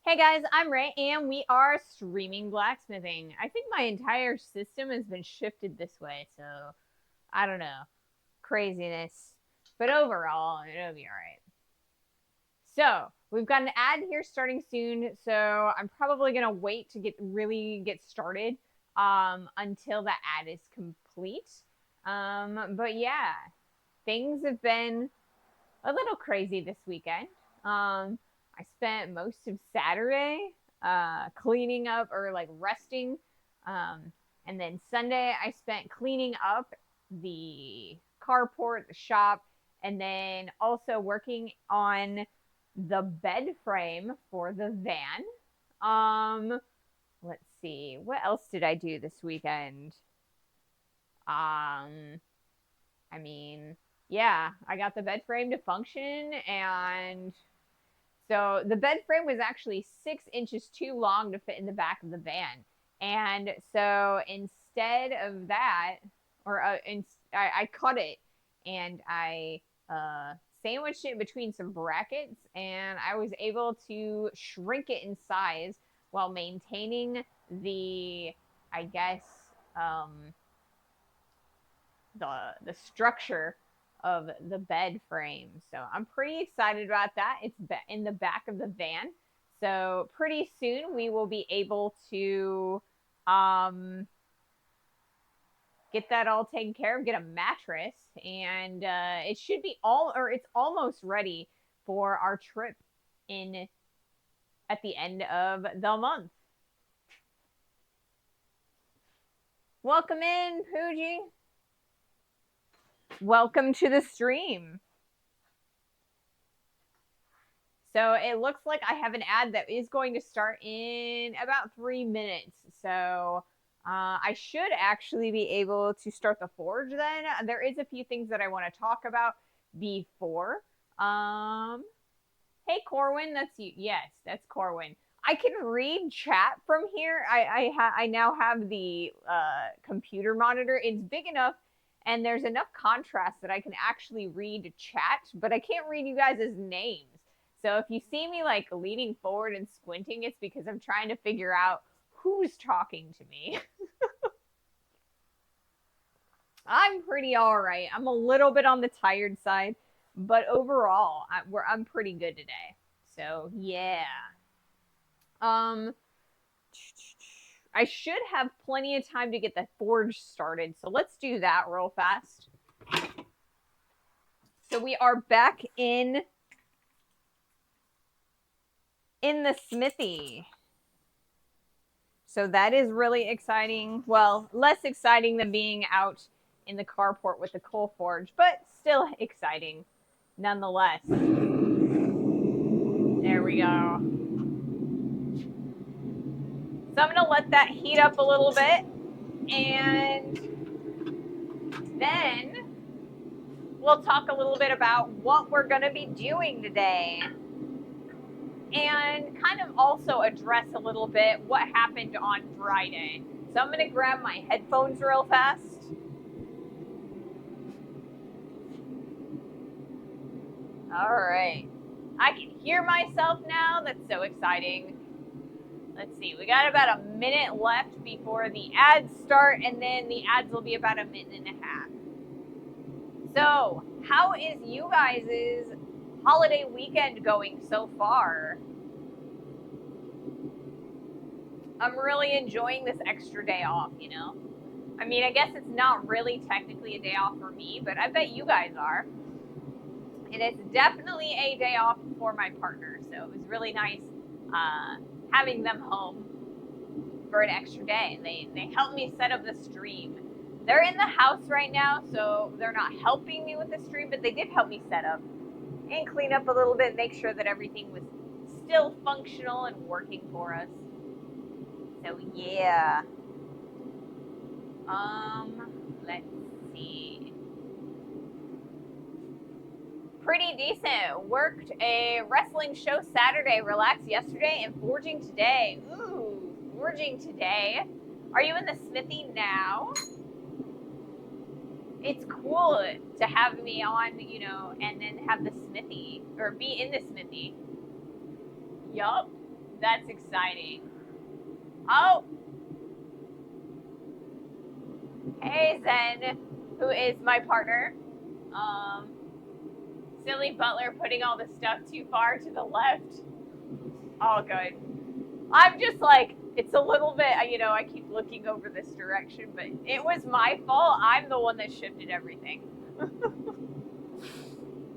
Hey guys, I'm Ray, and we are streaming blacksmithing. I think my entire system has been shifted this way, so I don't know. Craziness. But overall, it'll be alright. So, we've got an ad here starting soon, so I'm probably gonna wait to get started until the ad is complete. But yeah, things have been a little crazy this weekend. I spent most of Saturday cleaning up or like resting. And then Sunday I spent cleaning up the carport, the shop, and then also working on the bed frame for the van. Let's see, what else did I do this weekend? Um, I mean, yeah, I got the bed frame to function, and so the bed frame was actually 6 inches too long to fit in the back of the van. And so instead of that, I cut it and I sandwiched it between some brackets, and I was able to shrink it in size while maintaining the, I guess, um, the structure of the bed frame. So I'm pretty excited about that. It's in the back of the van. So pretty soon we will be able to get that all taken care of, get a mattress, and it should be it's almost ready for our trip in at the end of the month. Welcome in, Pooji. Welcome to the stream. So it looks like I have an ad that is going to start in about 3 minutes. So I should actually be able to start the forge then. There is a few things that I want to talk about before. Hey, Corwin, that's you. Yes, that's Corwin. I can read chat from here. I now have the computer monitor. It's big enough, and there's enough contrast that I can actually read chat, but I can't read you guys' names. So if you see me like leaning forward and squinting, it's because I'm trying to figure out who's talking to me. I'm pretty all right. I'm a little bit on the tired side, but overall, I'm pretty good today. So yeah. Um, I should have plenty of time to get the forge started. So let's do that real fast. So we are back in the smithy. So that is really exciting. Well, less exciting than being out in the carport with the coal forge, but still exciting nonetheless. There we go. So I'm going to let that heat up a little bit, and then we'll talk a little bit about what we're going to be doing today, and kind of also address a little bit what happened on Friday. So I'm going to grab my headphones real fast. All right. I can hear myself now. That's so exciting. Let's see. We got about a minute left before the ads start, and then the ads will be about a minute and a half. So, how is you guys' holiday weekend going so far? I'm really enjoying this extra day off, you know? I mean, I guess it's not really technically a day off for me, but I bet you guys are. And it's definitely a day off for my partner, so it was really nice having them home for an extra day. They helped me set up the stream. They're in the house right now, so they're not helping me with the stream, but they did help me set up and clean up a little bit, make sure that everything was still functional and working for us. So yeah. Let's see. Pretty decent. Worked a wrestling show Saturday, relaxed yesterday, and forging today. Ooh, forging today. Are you in the smithy now? It's cool to have me on, you know, and then have the smithy, or be in the smithy. Yup. That's exciting. Oh, hey Zen, who is my partner. Um, Silly Butler putting all the stuff too far to the left. All good. I'm just like, it's a little bit, I keep looking over this direction, but it was my fault. I'm the one that shifted everything.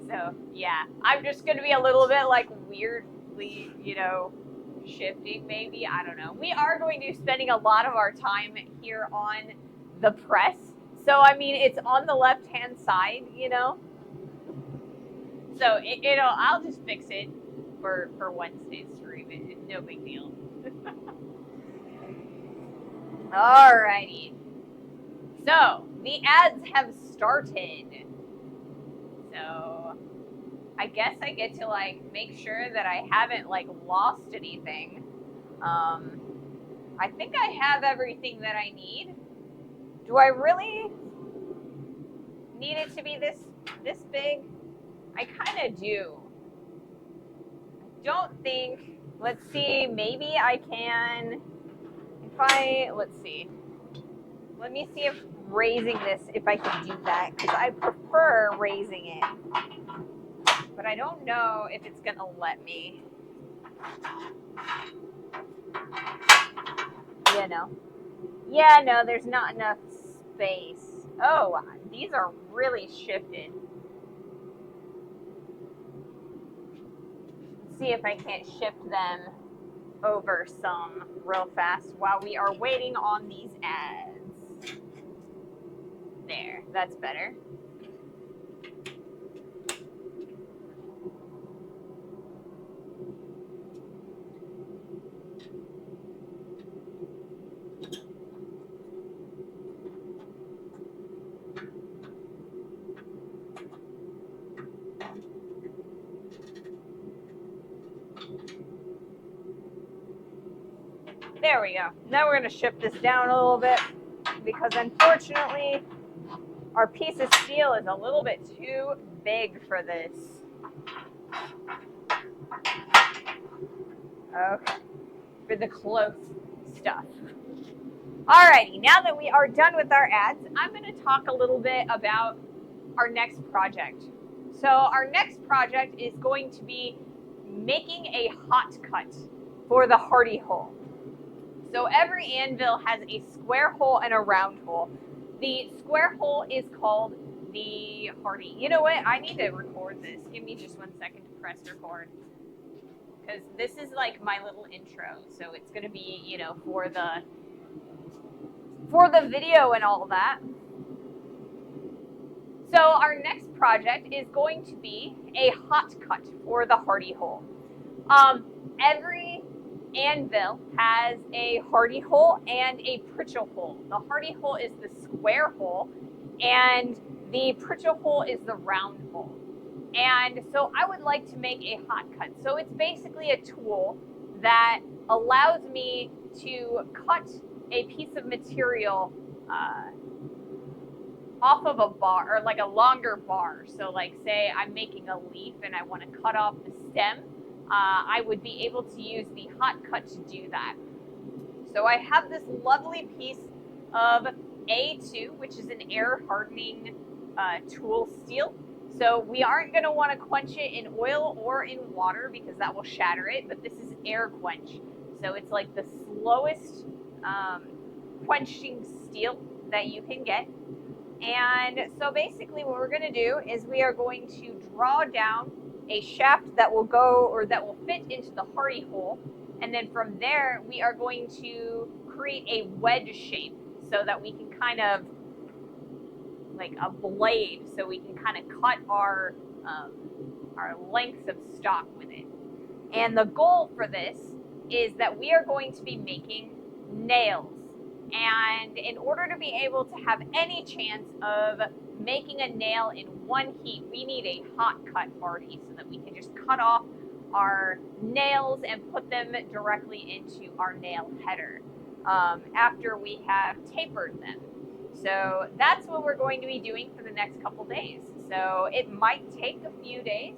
So, yeah, I'm just going to be a little bit like weirdly, shifting maybe. I don't know. We are going to be spending a lot of our time here on the press. So, I mean, it's on the left-hand side, So, I'll just fix it for Wednesday's stream. It's no big deal. Alrighty. So, the ads have started. So, I guess I get to like make sure that I haven't like lost anything. I think I have everything that I need. Do I really need it to be this big? I kind of do. I don't think. Let's see. Maybe I can. Let's see. Let me see if raising this, if I can do that, because I prefer raising it. But I don't know if it's gonna let me. Yeah, no, there's not enough space. Oh, these are really shifted. Let's see if I can't shift them over some real fast while we are waiting on these ads. There, that's better. There we go. Now we're going to shift this down a little bit because unfortunately our piece of steel is a little bit too big for this. Okay, for the close stuff. Alrighty, now that we are done with our ads, I'm going to talk a little bit about our next project. So our next project is going to be making a hot cut for the hardy hole. So every anvil has a square hole and a round hole. The square hole is called the hardy. You know what? I need to record this. Give me just 1 second to press record. Because this is like my little intro. So it's going to be, for the video and all that. So our next project is going to be a hot cut for the hardy hole. Every anvil has a hardy hole and a pritchel hole. The hardy hole is the square hole, and the pritchel hole is the round hole. And so I would like to make a hot cut. So it's basically a tool that allows me to cut a piece of material off of a bar, or like a longer bar. So like say I'm making a leaf and I want to cut off the stem, I would be able to use the hot cut to do that. So I have this lovely piece of A2, which is an air hardening tool steel. So we aren't going to want to quench it in oil or in water because that will shatter it, but this is air quench. So it's like the slowest quenching steel that you can get. And so basically what we're going to do is we are going to draw down a shaft that will fit into the hardy hole. And then from there, we are going to create a wedge shape so that we can kind of, like a blade, so we can kind of cut our lengths of stock with it. And the goal for this is that we are going to be making nails. And in order to be able to have any chance of making a nail in one heat, we need a hot cut party so that we can just cut off our nails and put them directly into our nail header after we have tapered them. So that's what we're going to be doing for the next couple days. So it might take a few days.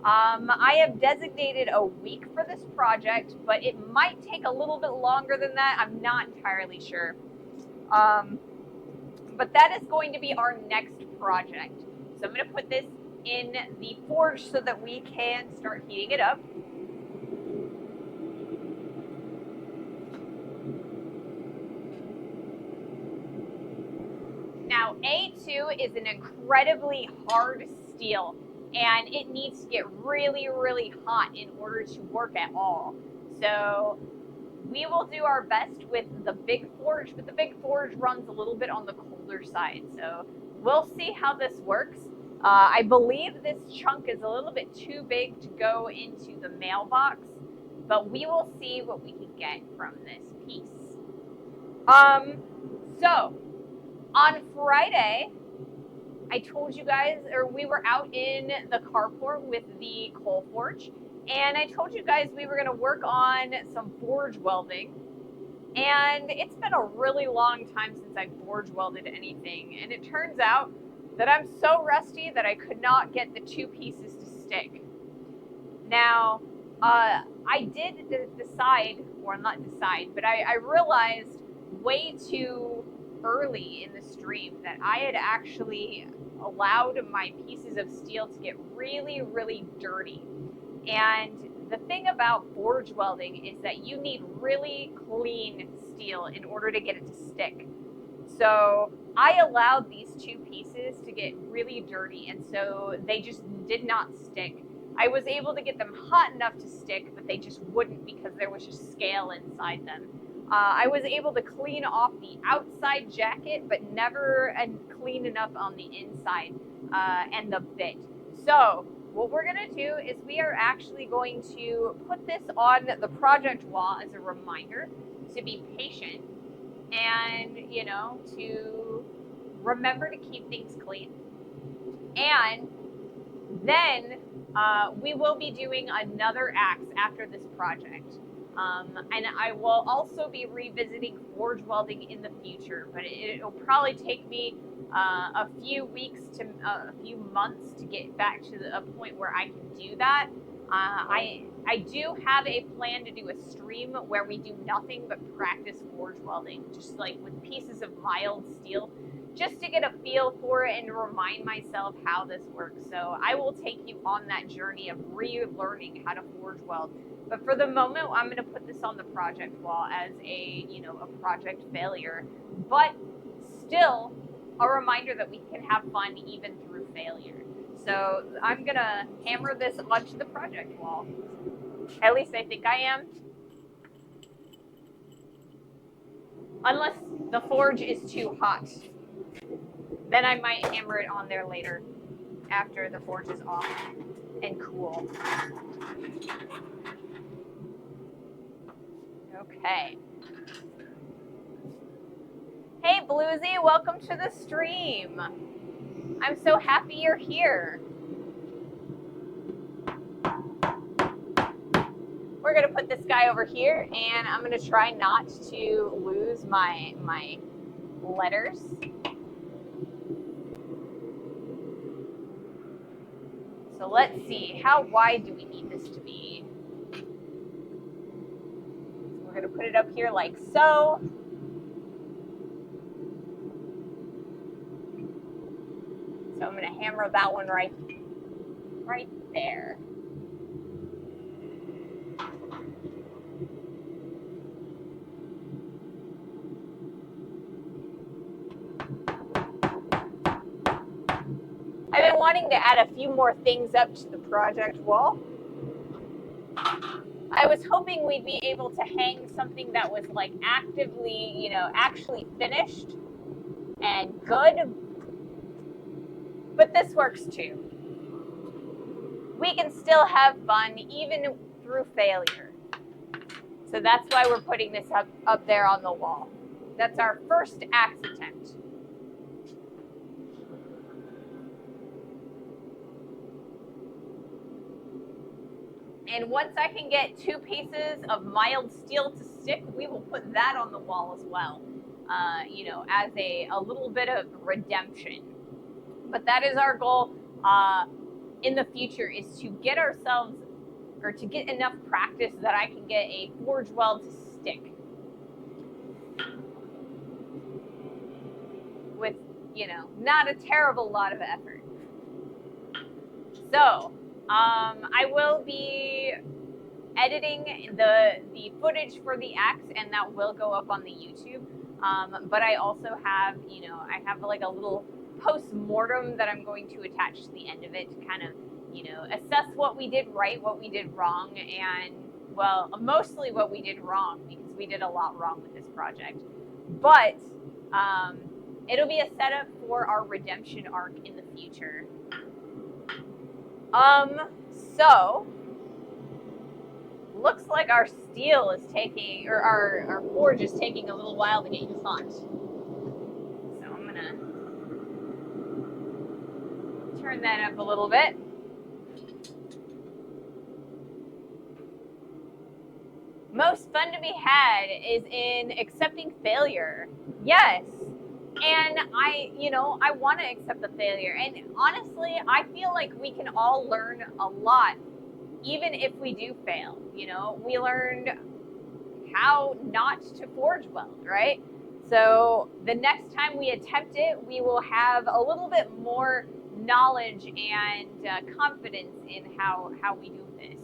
I have designated a week for this project, but it might take a little bit longer than that. I'm not entirely sure. But that is going to be our next project. So I'm going to put this in the forge so that we can start heating it up. Now, A2 is an incredibly hard steel, and it needs to get really, really hot in order to work at all. So we will do our best with the big forge, but the big forge runs a little bit on the colder side. So we'll see how this works. I believe this chunk is a little bit too big to go into the mailbox, but we will see what we can get from this piece. So on Friday, I told you guys, or we were out in the carport with the coal forge, and I told you guys we were going to work on some forge welding. And it's been a really long time since I forge welded anything, and it turns out that I'm so rusty that I could not get the two pieces to stick. Now, I did decide, or not decide, but I realized way too early in the stream that I had actually allowed my pieces of steel to get really, really dirty. And the thing about forge welding is that you need really clean steel in order to get it to stick. So I allowed these two pieces to get really dirty, and so they just did not stick. I was able to get them hot enough to stick, but they just wouldn't because there was just scale inside them. I was able to clean off the outside jacket, but never clean enough on the inside and the bit. So what we're going to do is we are actually going to put this on the project wall as a reminder to be patient and, you know, to remember to keep things clean. And then we will be doing another axe after this project. And I will also be revisiting forge welding in the future, but it'll probably take me a few weeks to a few months to get back to a point where I can do that. I do have a plan to do a stream where we do nothing but practice forge welding, just like with pieces of mild steel, just to get a feel for it and to remind myself how this works. So I will take you on that journey of relearning how to forge weld. But for the moment, I'm going to put this on the project wall as a, you know, a project failure, but still a reminder that we can have fun even through failure. So I'm going to hammer this onto the project wall. At least I think I am. Unless the forge is too hot. Then I might hammer it on there later after the forge is off and cool. Okay. Hey, Bluesy, welcome to the stream. I'm so happy you're here. We're gonna put this guy over here, and I'm gonna try not to lose my letters. So let's see, how wide do we need this to be? So we're gonna put it up here like so. So I'm gonna hammer that one right there. I've been wanting to add a few more things up to the project wall. I was hoping we'd be able to hang something that was like actively, you know, actually finished and good. But this works too. We can still have fun even through failure. So that's why we're putting this up there on the wall. That's our first axe attempt. And once I can get two pieces of mild steel to stick, we will put that on the wall as well, you know, as a little bit of redemption. But that is our goal. in the future is to get ourselves, or to get enough practice that I can get a forge weld to stick with, you know, not a terrible lot of effort. So I will be editing the footage for the axe, and that will go up on the YouTube. But I also have, you know, I have like a little post-mortem that I'm going to attach to the end of it to kind of, you know, assess what we did right, what we did wrong, and, well, mostly what we did wrong, because we did a lot wrong with this project. But it'll be a setup for our redemption arc in the future. So looks like our steel is taking, or our forge is taking a little while to get hot. So I'm gonna turn that up a little bit. Most fun to be had is in accepting failure. Yes. And I want to accept the failure. And honestly, I feel like we can all learn a lot, even if we do fail. You know, we learned how not to forge weld, right? So the next time we attempt it, we will have a little bit more knowledge and confidence in how we do this.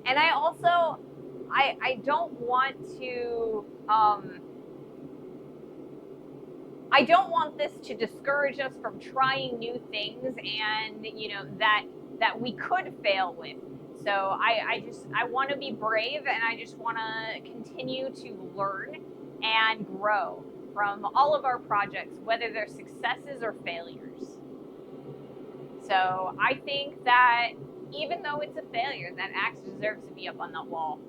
And I also, I don't want to, I don't want this to discourage us from trying new things, and, you know, that we could fail with. So I want to be brave, and I just want to continue to learn and grow from all of our projects, whether they're successes or failures. So I think that even though it's a failure, that axe deserves to be up on that wall.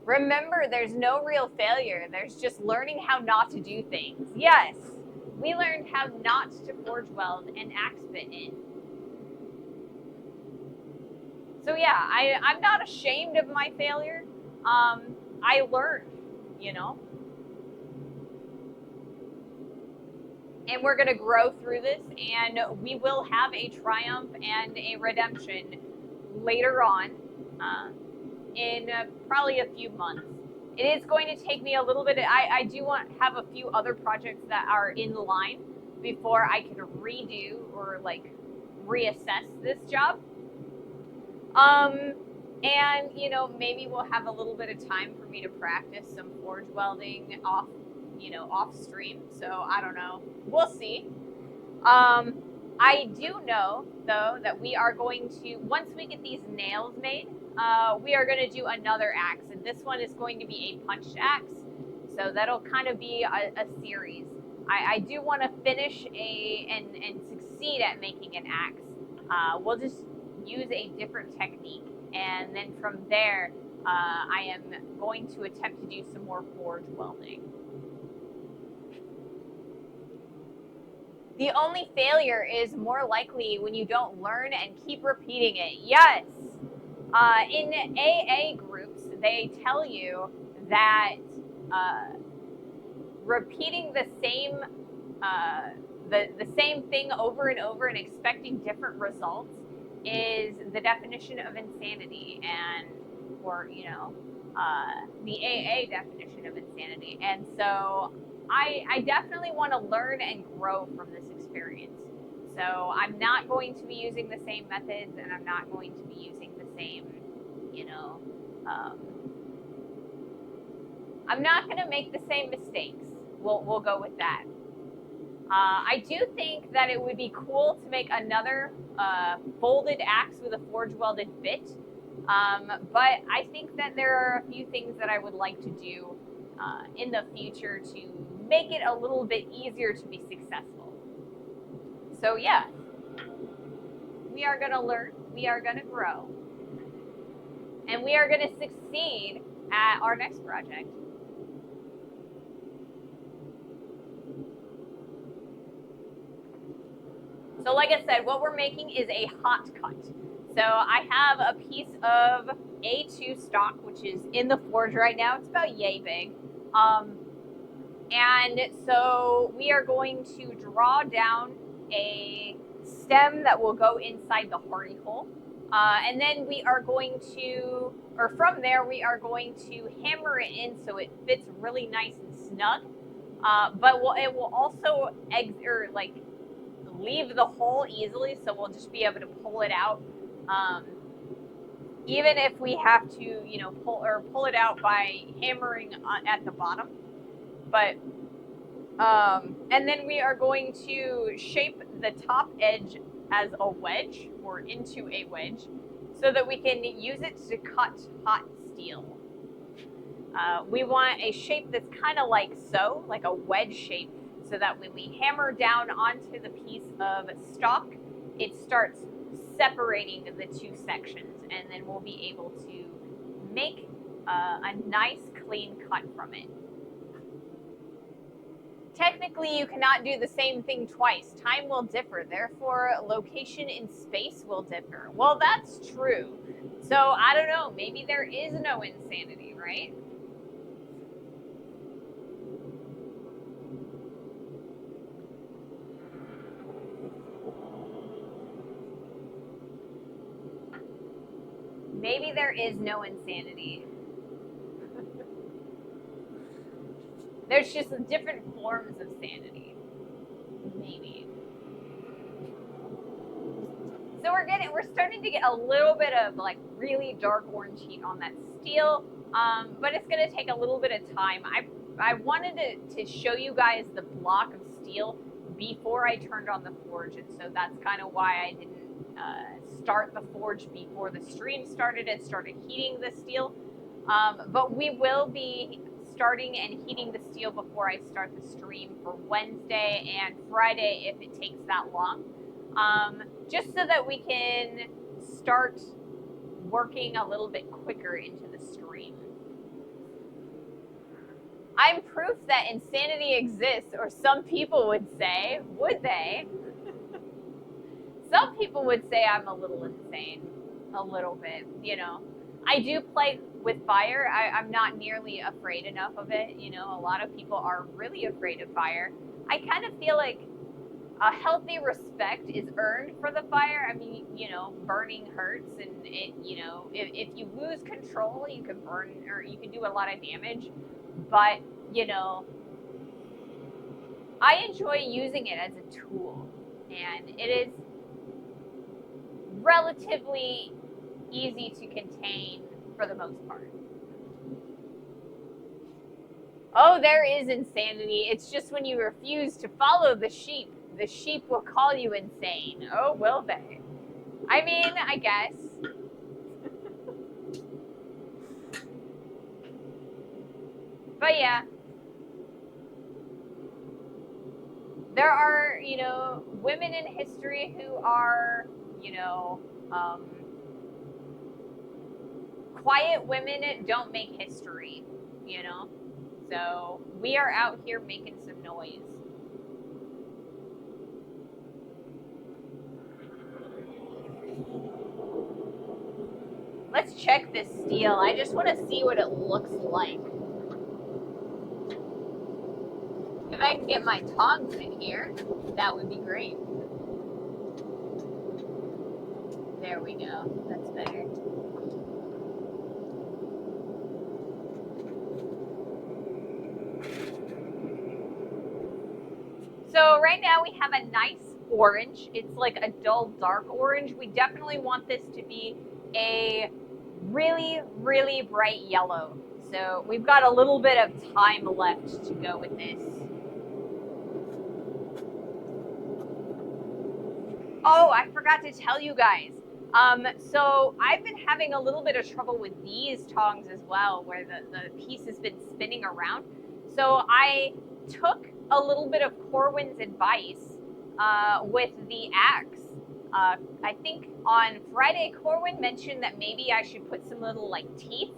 Remember, there's no real failure. There's just learning how not to do things. Yes, we learned how not to forge weld and axe bit in. So yeah, I'm not ashamed of my failure. I learned, you know. And we're going to grow through this, and we will have a triumph and a redemption later on in probably a few months. It is going to take me a little bit. I do have a few other projects that are in line before I can redo or like reassess this job. And, you know, maybe we'll have a little bit of time for me to practice some forge welding off stream. So I don't know. We'll see. I do know, though, that we are going to, once we get these nails made, we are going to do another axe. And this one is going to be a punched axe. So that'll kind of be a series. I do want to finish and succeed at making an axe. We'll just use a different technique. And then from there, I am going to attempt to do some more forge welding. The only failure is more likely when you don't learn and keep repeating it. Yes. In AA groups, they tell you that repeating the same thing over and over and expecting different results is the definition of insanity, or the AA definition of insanity. And so I definitely want to learn and grow from this experience. So I'm not going to be using the same methods, and I'm not going to be using the same, I'm not going to make the same mistakes. We'll go with that. I do think that it would be cool to make another folded axe with a forge welded bit. But I think that there are a few things that I would like to do in the future to make it a little bit easier to be successful. So yeah, we are going to learn, we are going to grow, and we are going to succeed at our next project. So like I said, what we're making is a hot cut. So I have a piece of A2 stock, which is in the forge right now. It's about yay big. And so we are going to draw down a stem that will go inside the hardy hole. And then we are going to, or from there, we are going to hammer it in so it fits really nice and snug. But it will also leave the hole easily, so we'll just be able to pull it out. Even if we have to, pull it out by hammering at the bottom. But and then we are going to shape the top edge as a wedge, or into a wedge, so that we can use it to cut hot steel. We want a shape that's kind of like so, like a wedge shape, so that when we hammer down onto the piece of stock, it starts separating the two sections, and then we'll be able to make a nice clean cut from it. Technically, you cannot do the same thing twice. Time will differ, therefore location in space will differ. Well, that's true. So I don't know, maybe there is no insanity, right? Maybe there is no insanity. There's just different forms of sanity. Maybe. So we're starting to get a little bit of like really dark orange heat on that steel, but it's going to take a little bit of time. I wanted to show you guys the block of steel before I turned on the forge, and so that's kind of why I didn't start the forge before the stream started and started heating the steel. But we will be starting and heating the steel before I start the stream for Wednesday and Friday if it takes that long. Just so that we can start working a little bit quicker into the stream. I'm proof that insanity exists, or some people would say, would they? Some people would say I'm a little insane, a little bit, I do play with fire. I'm not nearly afraid enough of it. A lot of people are really afraid of fire. I kind of feel like a healthy respect is earned for the fire. I mean, burning hurts, and if you lose control, you can burn, or you can do a lot of damage. But, I enjoy using it as a tool, and it is relatively easy to contain for the most part. Oh, there is insanity. It's just when you refuse to follow the sheep will call you insane. Oh, will they? I mean, I guess. But yeah. There are, women in history who are, quiet women don't make history, So we are out here making some noise. Let's check this steel. I just want to see what it looks like. If I can get my tongs in here, that would be great. There we go. That's better. So right now we have a nice orange. It's like a dull dark orange. We definitely want this to be a really, really bright yellow. So we've got a little bit of time left to go with this. Oh, I forgot to tell you guys. So I've been having a little bit of trouble with these tongs as well, where the piece has been spinning around. So I took a little bit of Corwin's advice with the axe. I think on Friday, Corwin mentioned that maybe I should put some little teeth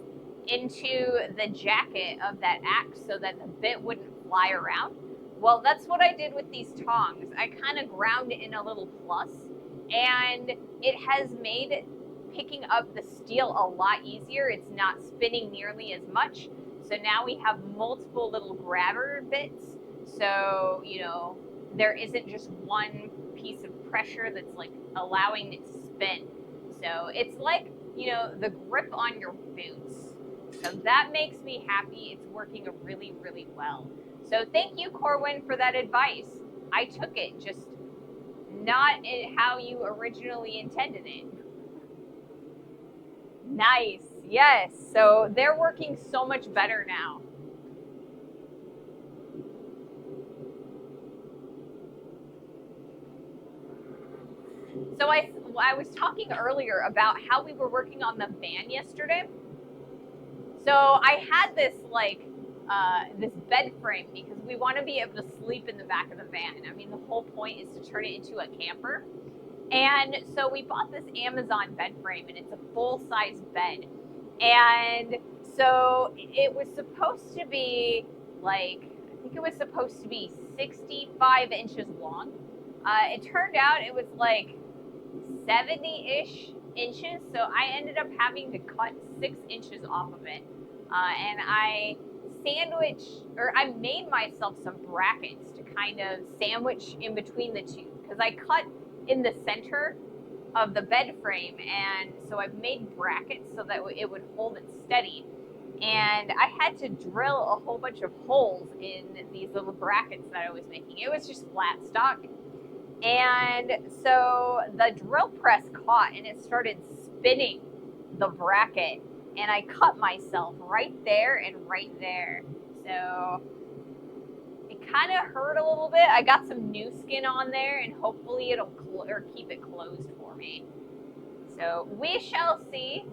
into the jacket of that axe so that the bit wouldn't fly around. Well, that's what I did with these tongs. I kind of ground it in a little plus, and it has made picking up the steel a lot easier. It's not spinning nearly as much. So now we have multiple little grabber bits. So, there isn't just one piece of pressure that's like allowing it to spin. So it's like, you know, the grip on your boots. So that makes me happy. It's working really, really well. So thank you, Corwin, for that advice. I took it, just not how you originally intended it. Nice. Yes. So they're working so much better now. So I was talking earlier about how we were working on the van yesterday. So I had this like this bed frame because we want to be able to sleep in the back of the van. I mean, the whole point is to turn it into a camper. And so we bought this Amazon bed frame, and it's a full-size bed. And so it was supposed to be like, I think it was supposed to be 65 inches long. It turned out it was like 70-ish inches, so I ended up having to cut 6 inches off of it. And I made myself some brackets to kind of sandwich in between the two, because I cut in the center of the bed frame, and so I've made brackets so that it would hold it steady. And I had to drill a whole bunch of holes in these little brackets that I was making. It was just flat stock. And so the drill press caught and it started spinning the bracket, and I cut myself right there and right there. So it kind of hurt a little bit. I got some new skin on there, and hopefully it'll keep it closed for me. So we shall see.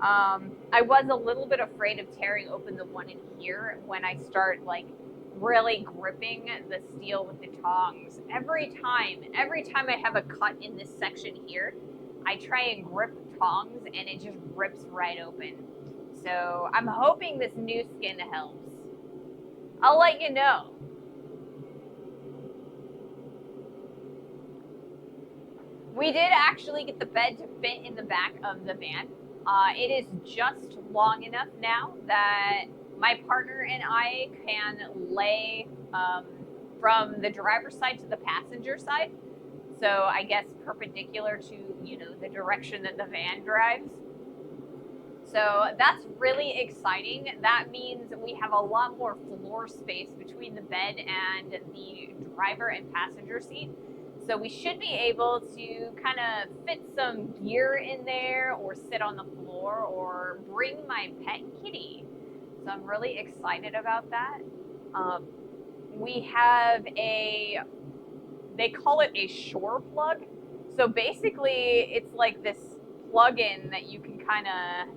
I was a little bit afraid of tearing open the one in here when I start like really gripping the steel with the tongs. Every time I have a cut in this section here, I try and grip tongs and it just rips right open. So I'm hoping this new skin helps. I'll let you know. We did actually get the bed to fit in the back of the van. It is just long enough now that my partner and I can lay from the driver's side to the passenger side. So I guess perpendicular to, you know, the direction that the van drives. So that's really exciting. That means we have a lot more floor space between the bed and the driver and passenger seat. So we should be able to kind of fit some gear in there, or sit on the floor, or bring my pet kitty. So I'm really excited about that. We have they call it a shore plug. So basically it's like this plug-in that you can kind of,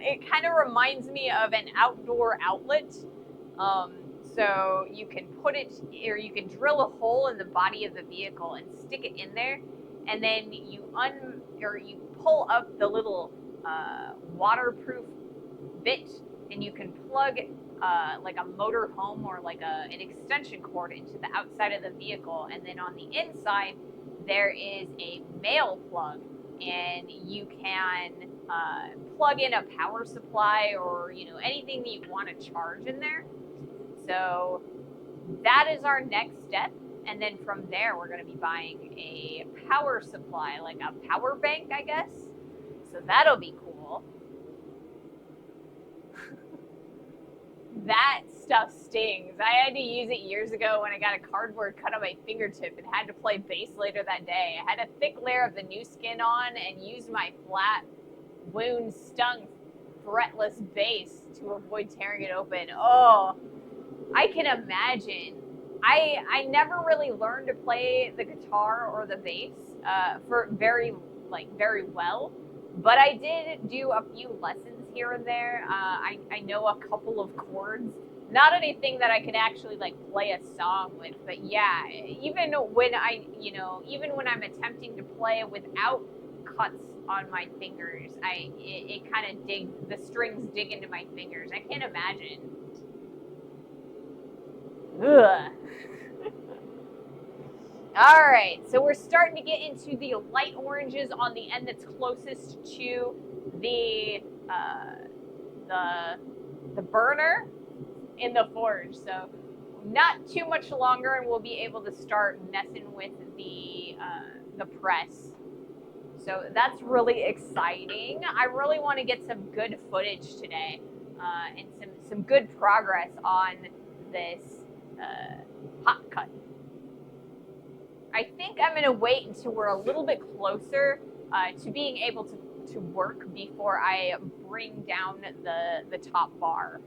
it kind of reminds me of an outdoor outlet. So you can put it, or you can drill a hole in the body of the vehicle and stick it in there, and then you pull up the little waterproof bit, and you can plug like a motor home or like an extension cord into the outside of the vehicle, and then on the inside there is a male plug, and you can plug in a power supply, or, you know, anything that you want to charge in there. So that is our next step. And then from there, we're going to be buying a power supply, like a power bank, I guess. So that'll be cool. That stuff stings. I had to use it years ago when I got a cardboard cut on my fingertip and had to play bass later that day. I had a thick layer of the new skin on and used my flat, wound stung, fretless bass to avoid tearing it open. Oh, I can imagine. I never really learned to play the guitar or the bass for very well, but I did do a few lessons here and there. I know a couple of chords, not anything that I can actually like play a song with, but yeah, even when I'm attempting to play without cuts on my fingers, it kind of the strings dig into my fingers. I can't imagine. Ugh. All right, so we're starting to get into the light oranges on the end that's closest to the burner in the forge. So not too much longer, and we'll be able to start messing with the press. So that's really exciting. I really want to get some good footage today, and some good progress on this hot cut. I think I'm going to wait until we're a little bit closer to being able to work before I bring down the top bar.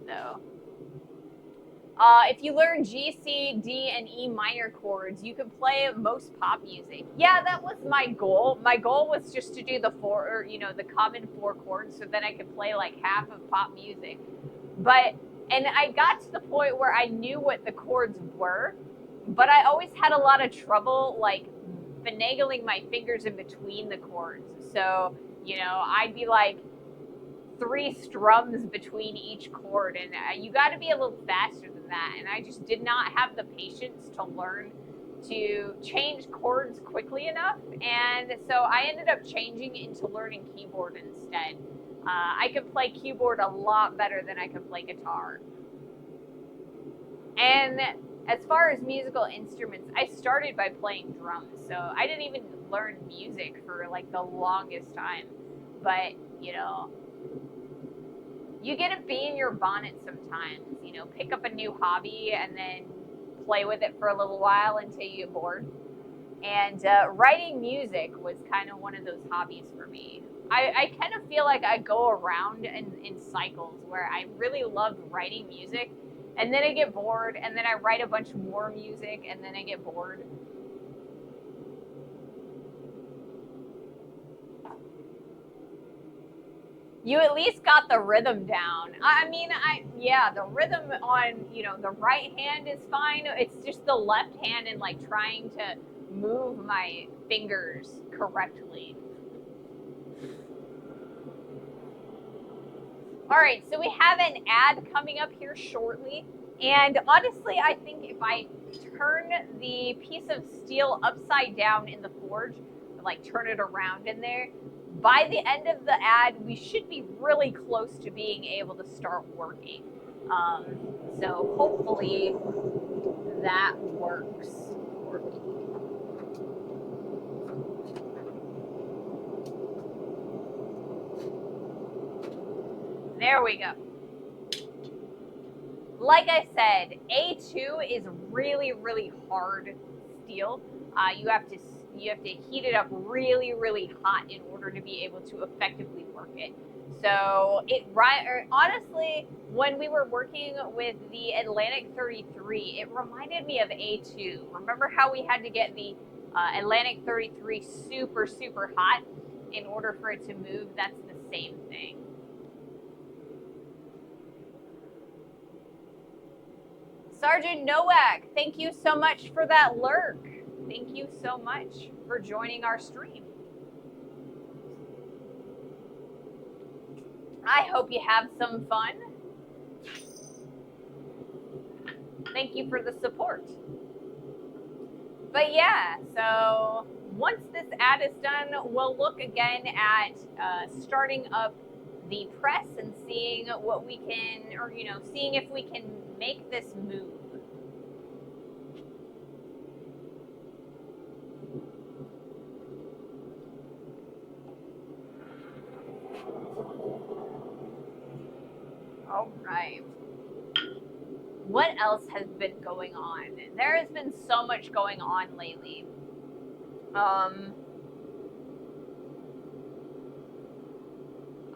So, if you learn G, C, D, and E minor chords, you can play most pop music. Yeah, that was my goal. My goal was just to do the the common 4 chords, so then I could play like half of pop music. And I got to the point where I knew what the chords were, but I always had a lot of trouble like finagling my fingers in between the chords. So, I'd be like 3 strums between each chord, and you got to be a little faster than that. And I just did not have the patience to learn to change chords quickly enough. And so I ended up changing into learning keyboard instead. I could play keyboard a lot better than I could play guitar. And as far as musical instruments, I started by playing drums, so I didn't even learn music for like the longest time. But, you get to be in your bonnet sometimes, pick up a new hobby and then play with it for a little while until you get bored. And writing music was kind of one of those hobbies for me. I kind of feel like I go around in cycles where I really love writing music, and then I get bored, and then I write a bunch more music, and then I get bored. You at least got the rhythm down. The rhythm on, the right hand is fine. It's just the left hand and like trying to move my fingers correctly. All right, so we have an ad coming up here shortly. And honestly, I think if I turn the piece of steel upside down in the forge, like turn it around in there, by the end of the ad, we should be really close to being able to start working. So hopefully that works. There we go. Like I said, A2 is really, really hard steel. You have to heat it up really, really hot in order to be able to effectively work it. So honestly, when we were working with the Atlantic 33, it reminded me of A2. Remember how we had to get the Atlantic 33 super, super hot in order for it to move? That's the same thing. Sergeant Nowak, thank you so much for that lurk. Thank you so much for joining our stream. I hope you have some fun. Thank you for the support. But yeah, so once this ad is done, we'll look again at starting up the press and seeing what we can, seeing if we can make this move. All right. What else has been going on? There has been so much going on lately.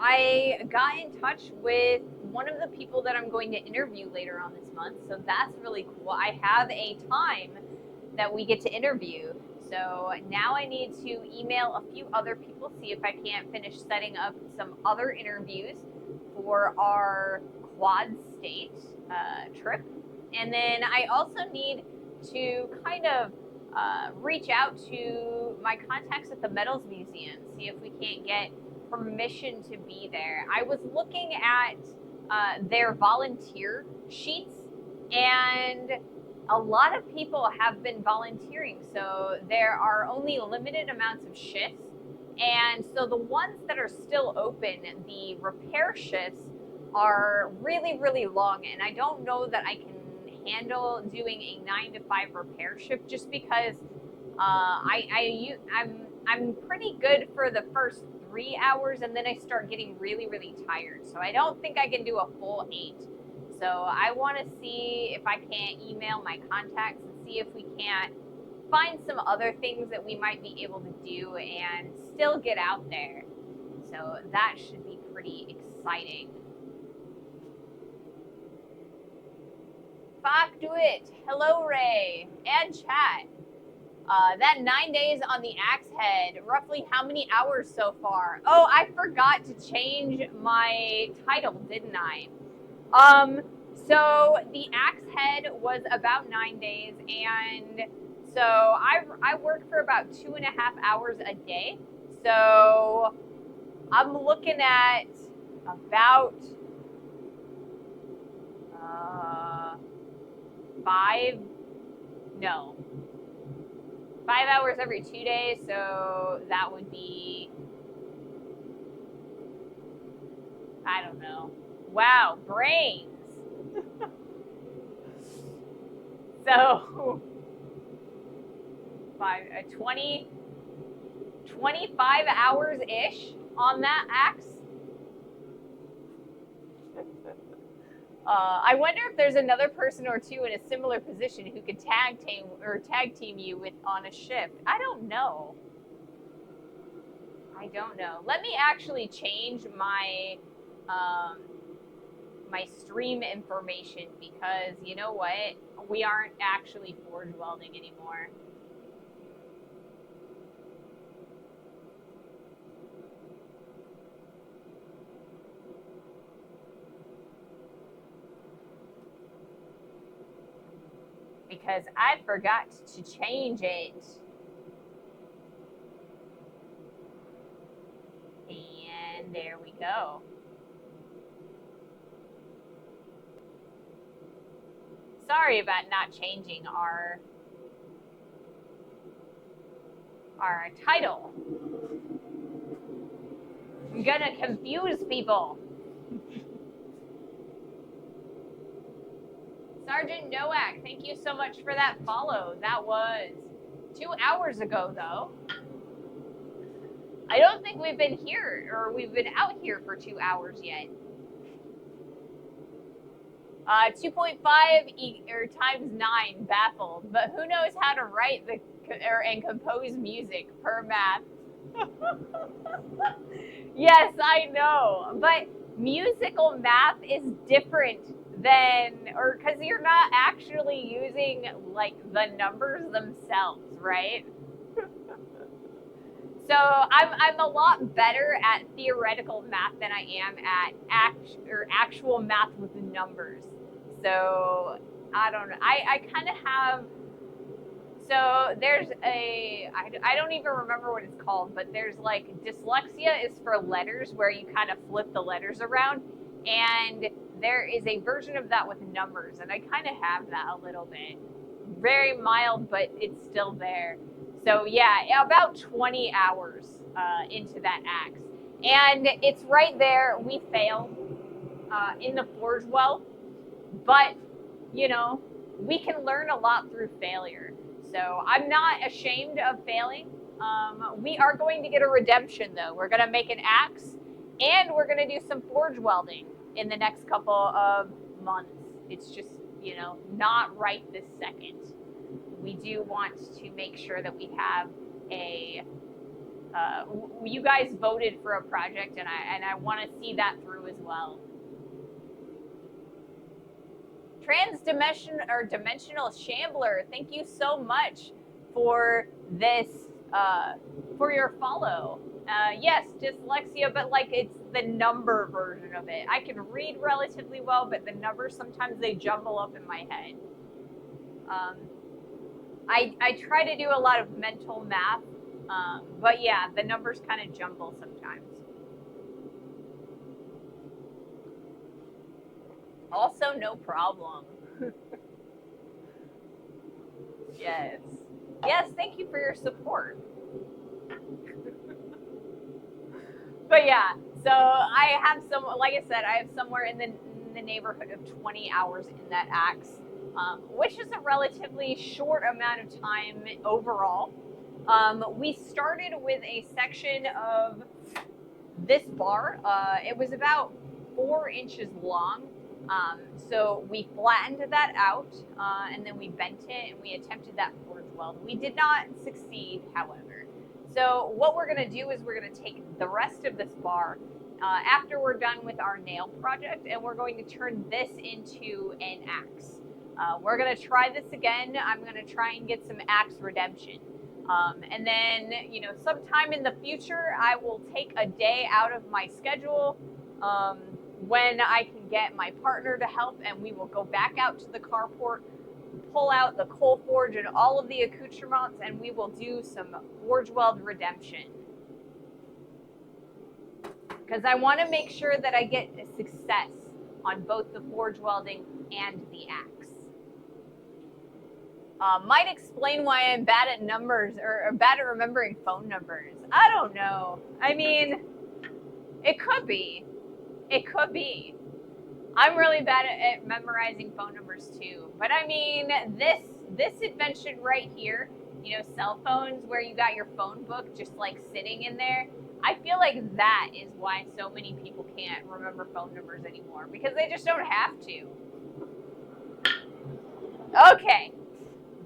I got in touch with one of the people that I'm going to interview later on this month, so that's really cool. I have a time that we get to interview, so now I need to email a few other people, see if I can't finish setting up some other interviews for our quad state trip. And then I also need to kind of reach out to my contacts at the Metals Museum, see if we can't get permission to be there. I was looking at their volunteer sheets, and a lot of people have been volunteering, so there are only limited amounts of shifts. And so the ones that are still open, the repair shifts, are really, really long, and I don't know that I can handle doing a 9 to 5 repair shift just because I'm pretty good for the first 3 hours and then I start getting really, really tired. So I don't think I can do a full 8. So I want to see if I can't email my contacts and see if we can't find some other things that we might be able to do and still get out there. So that should be pretty exciting. Fuck, do it. Hello, Ray. And chat. That 9 days on the axe head, roughly how many hours so far? Oh, I forgot to change my title, didn't I? So the axe head was about 9 days, and so I work for about 2.5 hours a day. So I'm looking at about 5 hours every 2 days. So that would be, I don't know. Wow, brains. So 25 hours ish on that axe. I wonder if there's another person or two in a similar position who could tag team you with on a shift. I don't know. Let me actually change my my stream information because you know what? We aren't actually forge welding anymore. Because I forgot to change it. And there we go. Sorry about not changing our title. I'm gonna confuse people. Sergeant Nowak, thank you so much for that follow. That was 2 hours ago, though. I don't think we've been here, or we've been out here for 2 hours yet. 2.5 times 9, baffled. But who knows how to write and compose music per math? Yes, I know. But musical math is different because you're not actually using like the numbers themselves, right? So I'm a lot better at theoretical math than I am at actual math with numbers. So I don't know. I kind of have. So there's I don't even remember what it's called, but there's like dyslexia is for letters where you kind of flip the letters around, and there is a version of that with numbers, and I kind of have that a little bit. Very mild, but it's still there. So yeah, about 20 hours into that axe. And it's right there. We failed in the forge well, but you know, we can learn a lot through failure. So I'm not ashamed of failing. We are going to get a redemption though. We're gonna make an axe and we're gonna do some forge welding in the next couple of months. It's just, you know, not right this second. We do want to make sure that we have you guys voted for a project and I want to see that through as well. Dimensional Shambler, thank you so much for this, for your follow. Yes, dyslexia, but like it's the number version of it. I can read relatively well, but the numbers, sometimes they jumble up in my head. I try to do a lot of mental math, but yeah, the numbers kind of jumble sometimes. Also, no problem. Yes. Yes, thank you for your support. But yeah, so I have like I said, I have somewhere in the neighborhood of 20 hours in that axe. which is a relatively short amount of time overall. We started with a section of this bar. It was about 4 inches long. So we flattened that out, and then we bent it and we attempted that forge weld. We did not succeed, however. So what we're going to do is we're going to take the rest of this bar after we're done with our nail project, and we're going to turn this into an axe. We're going to try this again. I'm going to try and get some axe redemption. And then, sometime in the future, I will take a day out of my schedule when I can get my partner to help, and we will go back out to the carport, pull out the coal forge and all of the accoutrements, and we will do some forge weld redemption. Because I want to make sure that I get a success on both the forge welding and the axe. Might explain why I'm bad at numbers or bad at remembering phone numbers. I don't know. I mean, it could be. It could be. I'm really bad at memorizing phone numbers too. But I mean, this invention right here, cell phones where you got your phone book just like sitting in there. I feel like that is why so many people can't remember phone numbers anymore, because they just don't have to. Okay.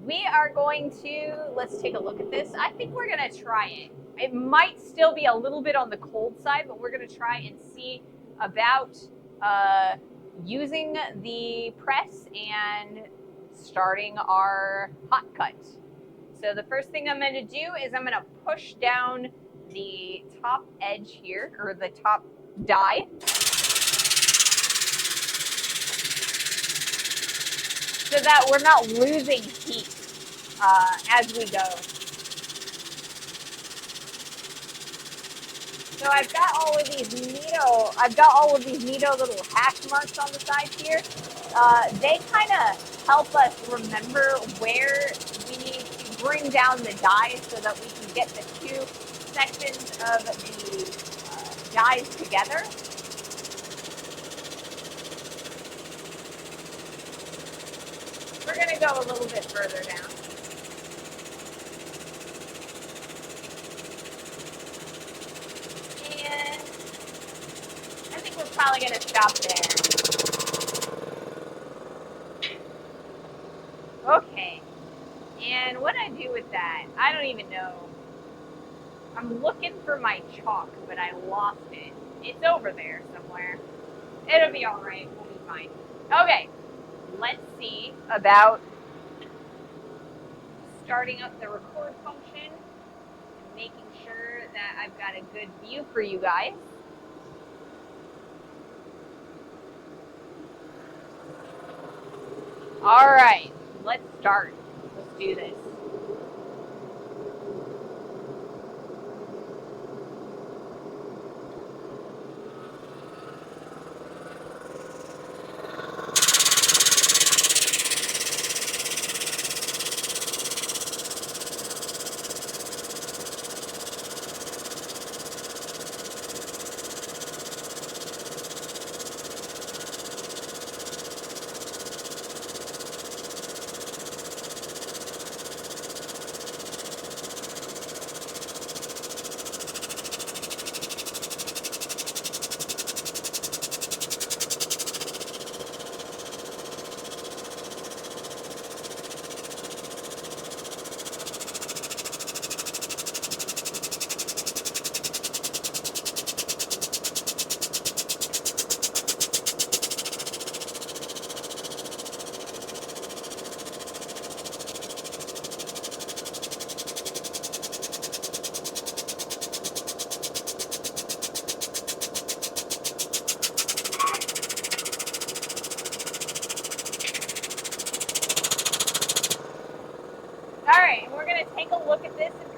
We are going to, let's take a look at this. I think we're going to try it. It might still be a little bit on the cold side, but we're going to try and see about using the press and starting our hot cut. So the first thing I'm going to do is I'm going to push down the top edge here, or the top die. So that we're not losing heat as we go. So I've got all of these neato little hash marks on the side here. They kind of help us remember where we need to bring down the dies so that we can get the two sections of the dies together. We're going to go a little bit further down. And I think we're probably going to stop there. Okay. And what I do with that, I don't even know. I'm looking for my chalk, but I lost it. It's over there somewhere. It'll be all right. We'll be fine. Okay. Let's see about starting up the record function and making sure that I've got a good view for you guys. All right, let's start. Let's do this.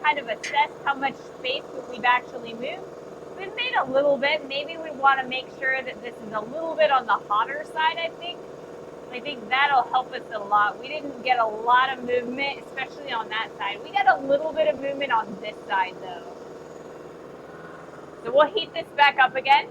Kind of assess how much space we've actually moved. We've made a little bit. Maybe we want to make sure that this is a little bit on the hotter side, I think. I think that'll help us a lot. We didn't get a lot of movement, especially on that side. We got a little bit of movement on this side, though. So we'll heat this back up again.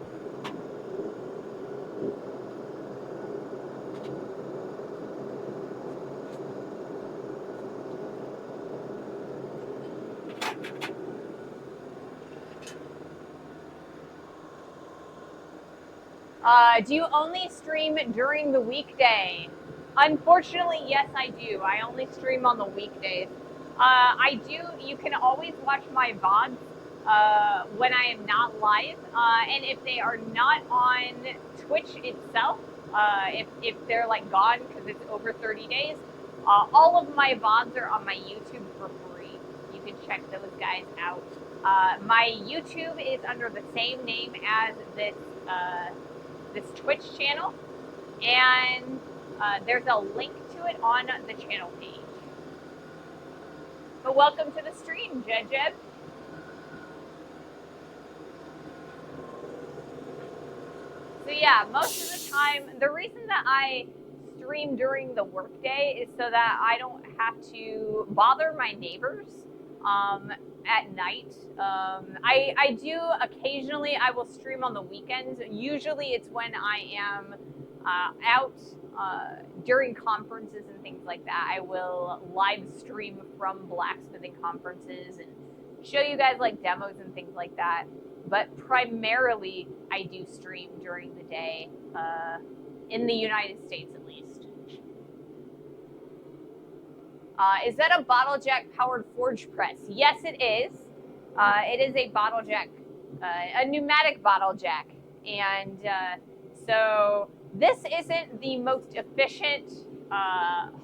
Do you only stream during the weekday? Unfortunately, yes, I do. I only stream on the weekdays. I do. You can always watch my VODs when I am not live, and if they are not on Twitch itself, if they're like gone because it's over 30 days, all of my VODs are on my YouTube for free. You can check those guys out. My YouTube is under the same name as this Twitch channel, and there's a link to it on the channel page. But welcome to the stream, Jeb. So yeah, most of the time, the reason that I stream during the workday is so that I don't have to bother my neighbors at night. I do occasionally, I will stream on the weekends. Usually it's when I am out during conferences and things like that. I will live stream from blacksmithing conferences and show you guys like demos and things like that. But primarily, I do stream during the day, in the United States at least. Is that a bottle jack powered forge press? Yes, it is. It is a bottle jack, a pneumatic bottle jack. And so this isn't the most efficient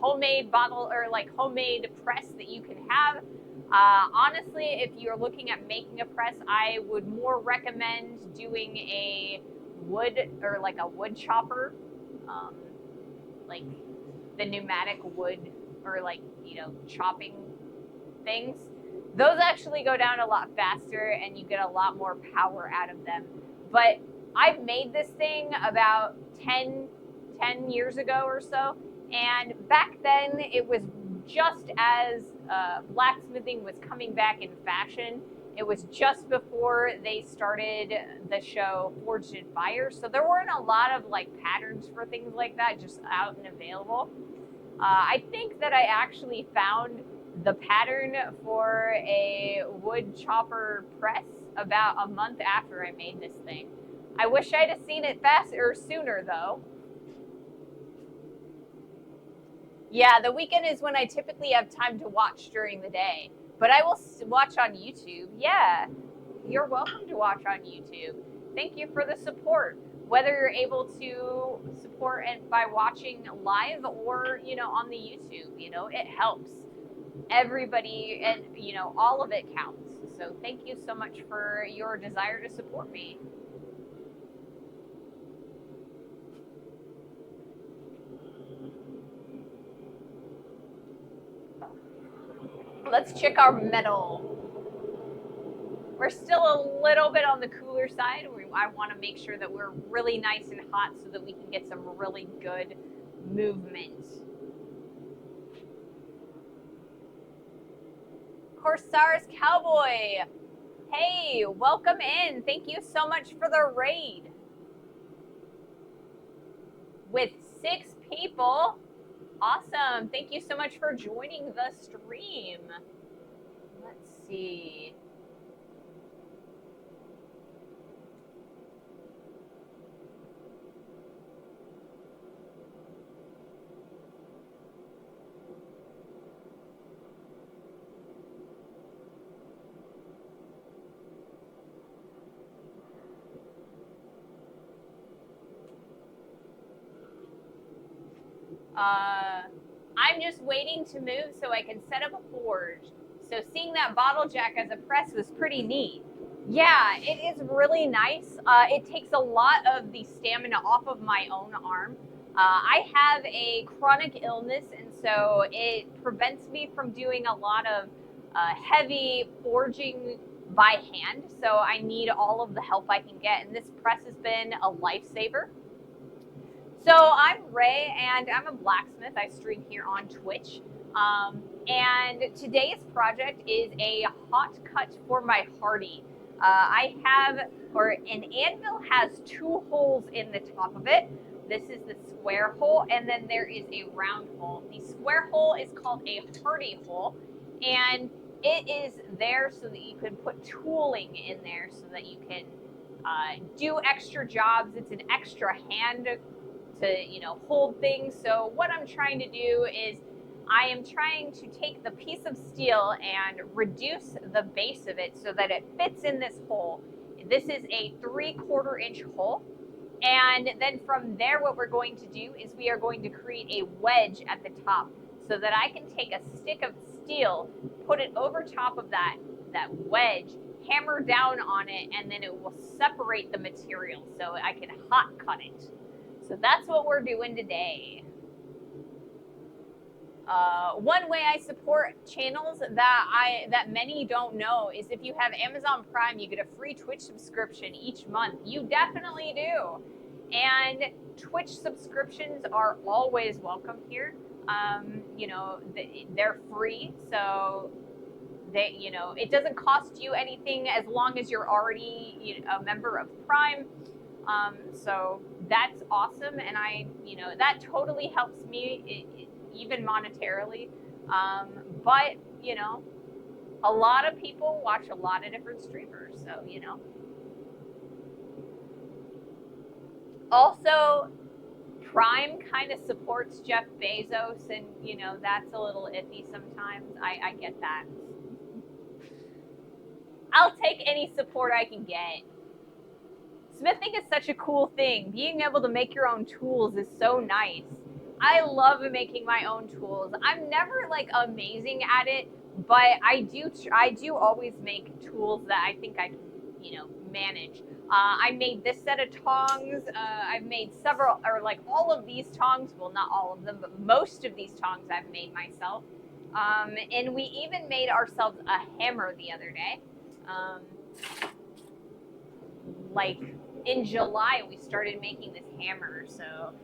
homemade bottle or like homemade press that you can have. Honestly, if you're looking at making a press, I would more recommend doing a wood or like a wood chopper, like the pneumatic wood or like, you know, chopping things. Those actually go down a lot faster and you get a lot more power out of them. But I've made this thing about 10 years ago or so. And back then it was just as blacksmithing was coming back in fashion. It was just before they started the show Forged in Fire. So there weren't a lot of like patterns for things like that just out and available. I think that I actually found the pattern for a wood chopper press about a month after I made this thing. I wish I'd have seen it faster or sooner though. Yeah, the weekend is when I typically have time to watch during the day, but I will watch on YouTube. Yeah, you're welcome to watch on YouTube. Thank you for the support. Whether you're able to support it by watching live or, you know, on the YouTube, you know, it helps everybody and, you know, all of it counts. So thank you so much for your desire to support me. Let's check our metal. We're still a little bit on the cooler side. I want to make sure that we're really nice and hot so that we can get some really good movement. Corsairs Cowboy, hey, welcome in. Thank you so much for the raid. With 6 people. Awesome. Thank you so much for joining the stream. Let's see. I'm just waiting to move so I can set up a forge. So seeing that bottle jack as a press was pretty neat. Yeah, it is really nice. It takes a lot of the stamina off of my own arm. I have a chronic illness, and so it prevents me from doing a lot of heavy forging by hand. So I need all of the help I can get, and this press has been a lifesaver. So I'm Ray, and I'm a blacksmith. I stream here on Twitch. And today's project is a hot cut for my Hardy. I have, or an anvil has 2 holes in the top of it. This is the square hole, and then there is a round hole. The square hole is called a Hardy hole, and it is there so that you can put tooling in there so that you can do extra jobs. It's an extra hand to, hold things. So what I'm trying to do is I am trying to take the piece of steel and reduce the base of it so that it fits in this hole. This is a 3/4 inch hole. And then from there, what we're going to do is we are going to create a wedge at the top so that I can take a stick of steel, put it over top of that wedge, hammer down on it, and then it will separate the material so I can hot cut it. So that's what we're doing today. One way I support channels that many don't know is if you have Amazon Prime, you get a free Twitch subscription each month. You definitely do. And Twitch subscriptions are always welcome here. They're free, so it doesn't cost you anything as long as you're already a member of Prime. So that's awesome, and that totally helps me. Even monetarily, but a lot of people watch a lot of different streamers, so also Prime kind of supports Jeff Bezos, and that's a little iffy sometimes. I get that. I'll take any support I can get. Smithing is such a cool thing. Being able to make your own tools is so nice. I love making my own tools. I'm never like amazing at it, but I do always make tools that I think I can, manage. I made this set of tongs. I've made several, or like all of these tongs. Well, not all of them, but most of these tongs I've made myself. And we even made ourselves a hammer the other day. Like in July, we started making this hammer, so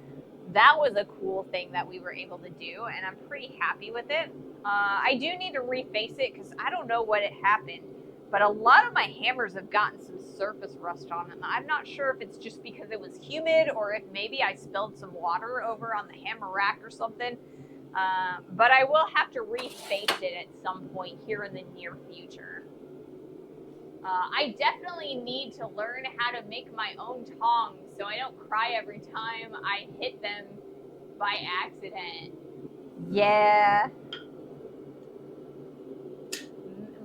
that was a cool thing that we were able to do, and I'm pretty happy with it. I do need to reface it because I don't know what happened, but a lot of my hammers have gotten some surface rust on them. I'm not sure if it's just because it was humid or if maybe I spilled some water over on the hammer rack or something, but I will have to reface it at some point here in the near future. I definitely need to learn how to make my own tongs so I don't cry every time I hit them by accident. Yeah.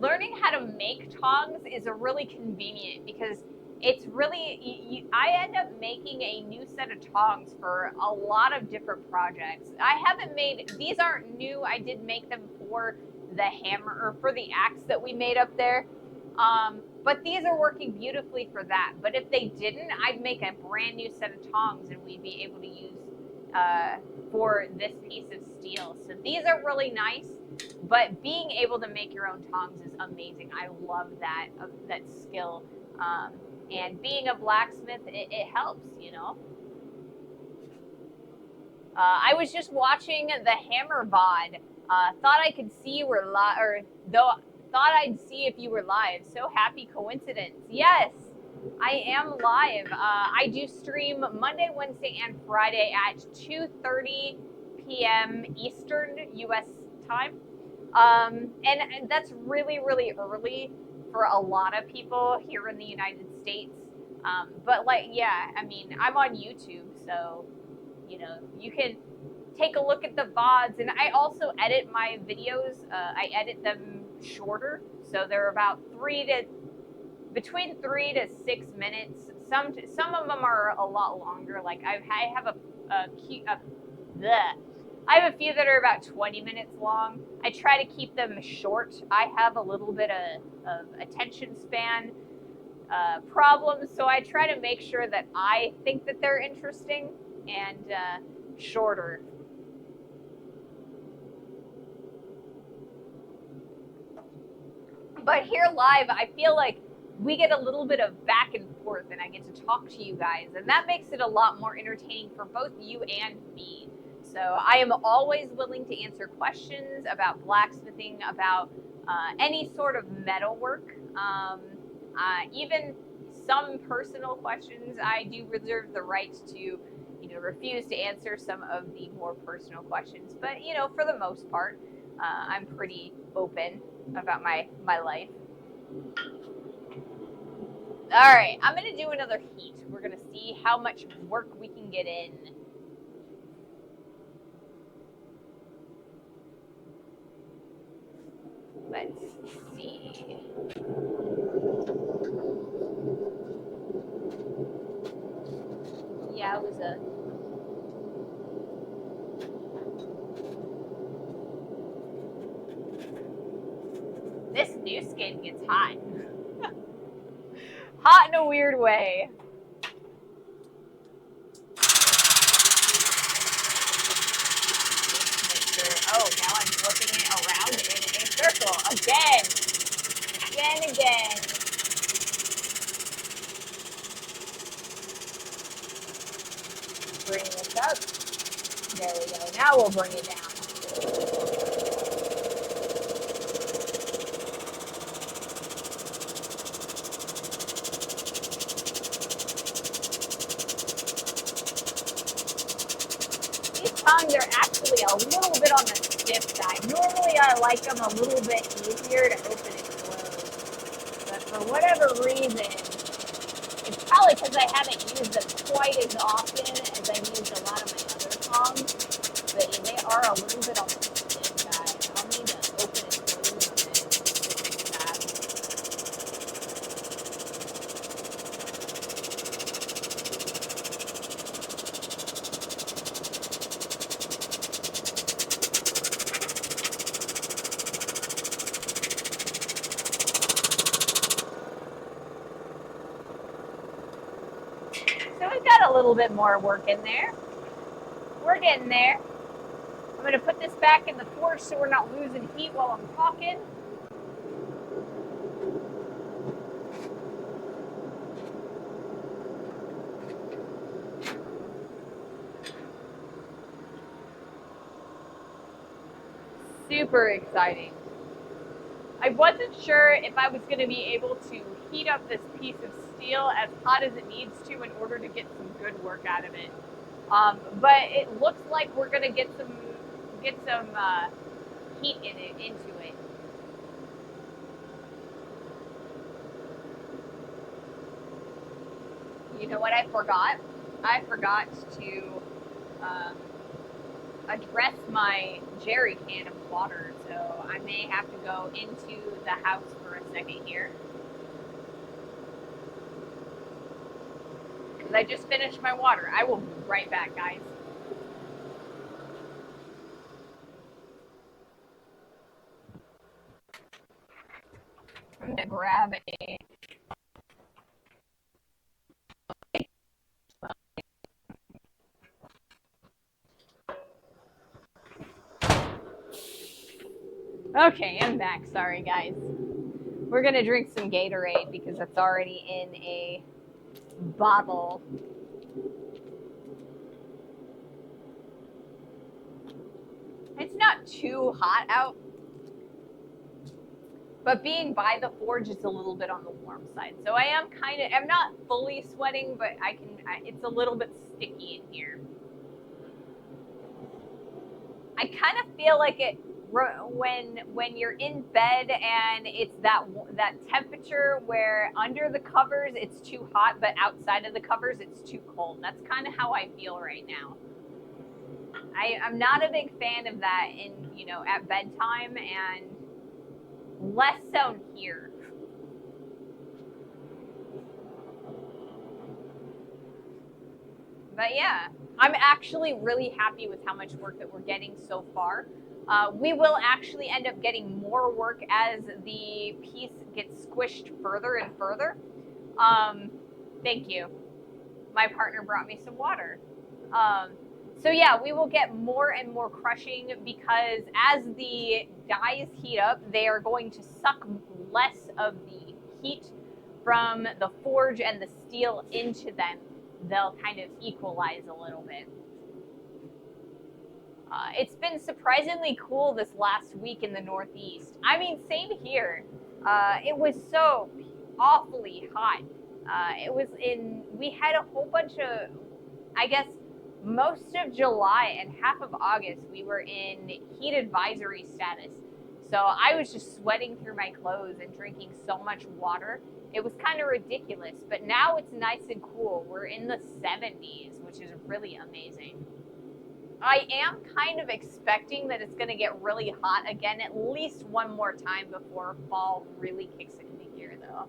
Learning how to make tongs is a really convenient because it's really, I end up making a new set of tongs for a lot of different projects. I haven't made, these aren't new, I did make them for the hammer, or for the axe that we made up there. But these are working beautifully for that. But if they didn't, I'd make a brand new set of tongs and we'd be able to use for this piece of steel. So these are really nice, but being able to make your own tongs is amazing. I love that skill. And being a blacksmith, it helps, I was just watching the hammer VOD. Thought I could see you were live, or though. Thought I'd see if you were live. So happy coincidence. Yes, I am live. I do stream Monday, Wednesday, and Friday at 2:30 p.m. Eastern U.S. time. And that's really, really early for a lot of people here in the United States. But I'm on YouTube, so, you can take a look at the VODs. And I also edit my videos. I edit them shorter, so they're about between 3 to 6 minutes. Some of them are a lot longer. Like I have I have a few that are about 20 minutes long. I try to keep them short. I have a little bit of attention span problems, so I try to make sure that I think that they're interesting and shorter. But here live, I feel like we get a little bit of back and forth, and I get to talk to you guys, and that makes it a lot more entertaining for both you and me. So I am always willing to answer questions about blacksmithing, about any sort of metalwork, even some personal questions. I do reserve the right to, refuse to answer some of the more personal questions. But, for the most part, I'm pretty open about my life. All right, I'm gonna do another heat. We're gonna see how much work we can get in. Let's see. Yeah, it was a. This new skin gets hot. Hot in a weird way. Oh, now I'm flipping it around in a circle again. Again. Bring this up. There we go. Now we'll bring it down. These tongues are actually a little bit on the stiff side. Normally I like them a little bit easier to open and close. But for whatever reason, it's probably because I haven't used them quite as often as I've used a lot of my other tongs. But they are a little bit on the stiff side. I'll need to open and close them to fix that. So we've got a little bit more work in there. We're getting there. I'm going to put this back in the forge so we're not losing heat while I'm talking. Super exciting. I wasn't sure if I was going to be able to heat up this piece of steel as hot as it needs to in order to get some good work out of it. But it looks like we're going to get some heat into it. You know what I forgot? I forgot to address my jerry can of water, so I may have to go into the house for a second here. Because I just finished my water. I will be right back, guys. I'm going to grab a... Okay, I'm back. Sorry, guys. We're going to drink some Gatorade because it's already in a bottle. It's not too hot out, but being by the forge is a little bit on the warm side. So I'm not fully sweating, but it's a little bit sticky in here. I kind of feel like it when you're in bed and it's that temperature where under the covers it's too hot, but outside of the covers it's too cold. That's kind of how I feel right now. I'm not a big fan of that at bedtime, and less so here. But yeah, I'm actually really happy with how much work that we're getting so far. We will actually end up getting more work as the piece gets squished further and further. Thank you. My partner brought me some water. So yeah, we will get more and more crushing because as the dyes heat up, they are going to suck less of the heat from the forge and the steel into them. They'll kind of equalize a little bit. It's been surprisingly cool this last week in the Northeast. I mean, same here. It was so awfully hot. We had a whole bunch of, I guess, most of July and half of August, we were in heat advisory status. So I was just sweating through my clothes and drinking so much water. It was kind of ridiculous, but now it's nice and cool. We're in the 70s, which is really amazing. I am kind of expecting that it's going to get really hot again at least one more time before fall really kicks into gear, though.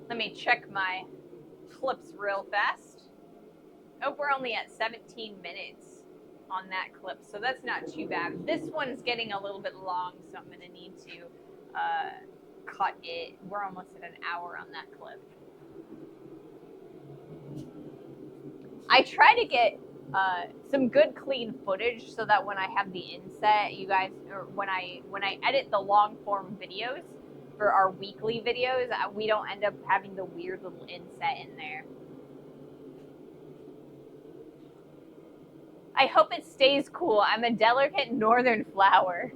Let me check my clips real fast. Oh, we're only at 17 minutes on that clip, so that's not too bad. This one's getting a little bit long, so I'm going to need to cut it. We're almost at an hour on that clip. I try to get some good clean footage so that when I have the inset, you guys, or when I edit the long form videos for our weekly videos, we don't end up having the weird little inset in there. I hope it stays cool. I'm a delicate northern flower.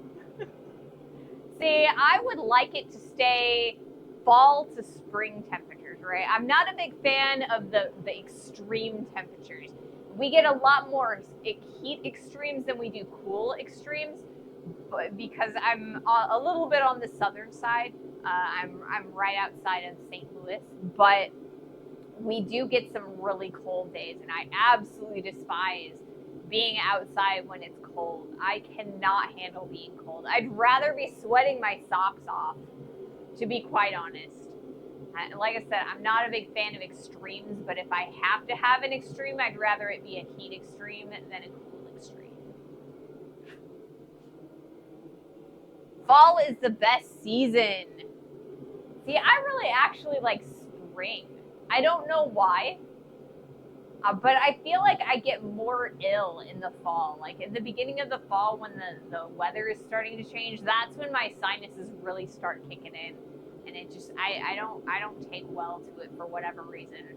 See, I would like it to stay fall to spring temperatures, right? I'm not a big fan of the extreme temperatures. We get a lot more heat extremes than we do cool extremes, but because I'm a little bit on the southern side. I'm right outside of St. Louis, but we do get some really cold days, and I absolutely despise being outside when it's cold. I cannot handle being cold. I'd rather be sweating my socks off, to be quite honest. Like I said, I'm not a big fan of extremes, but if I have to have an extreme, I'd rather it be a heat extreme than a cool extreme. Fall is the best season. See, I really actually like spring. I don't know why. But I feel like I get more ill in the fall. Like in the beginning of the fall, when the weather is starting to change, that's when my sinuses really start kicking in, and it just I don't take well to it for whatever reason.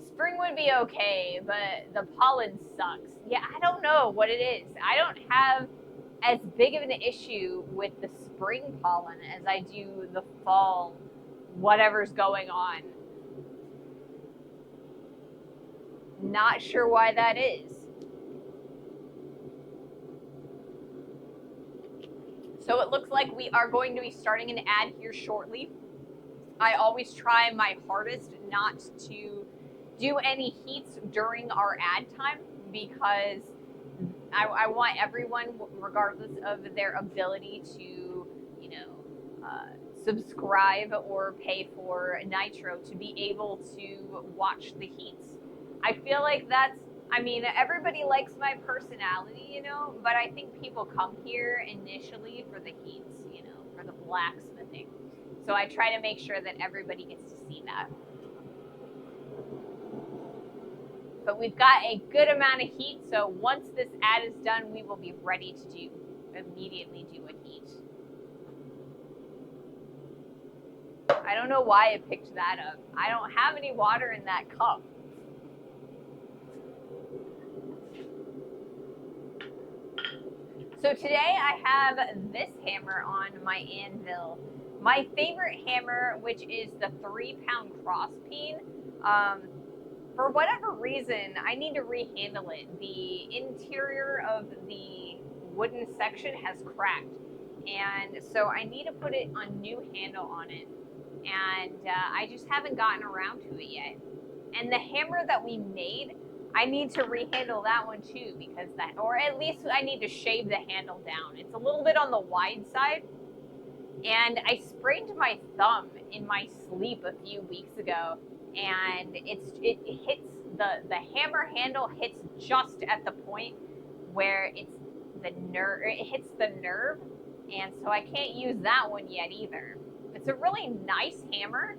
Spring would be okay, but the pollen sucks. Yeah, I don't know what it is. I don't have as big of an issue with the spring pollen as I do the fall, whatever's going on. Not sure why that is. So it looks like we are going to be starting an ad here shortly. I always try my hardest not to do any heats during our ad time because I want everyone, regardless of their ability to, you know, subscribe or pay for Nitro, to be able to watch the heats. I feel like that's, I mean, everybody likes my personality, you know, but I think people come here initially for the heats, you know, for the blacksmithing. So I try to make sure that everybody gets to see that. But we've got a good amount of heat, so once this ad is done, we will be ready to immediately do a heat. I don't know why I picked that up. I don't have any water in that cup. So today I have this hammer on my anvil. My favorite hammer, which is the 3-pound cross peen. For whatever reason, I need to rehandle it. The interior of the wooden section has cracked, and so I need to put a new handle on it. And I just haven't gotten around to it yet. And the hammer that we made, I need to rehandle that one too, because that, or at least I need to shave the handle down. It's a little bit on the wide side, and I sprained my thumb in my sleep a few weeks ago, and it hits the hammer handle hits just at the point where it's the nerve, it hits the nerve, and so I can't use that one yet either. It's a really nice hammer,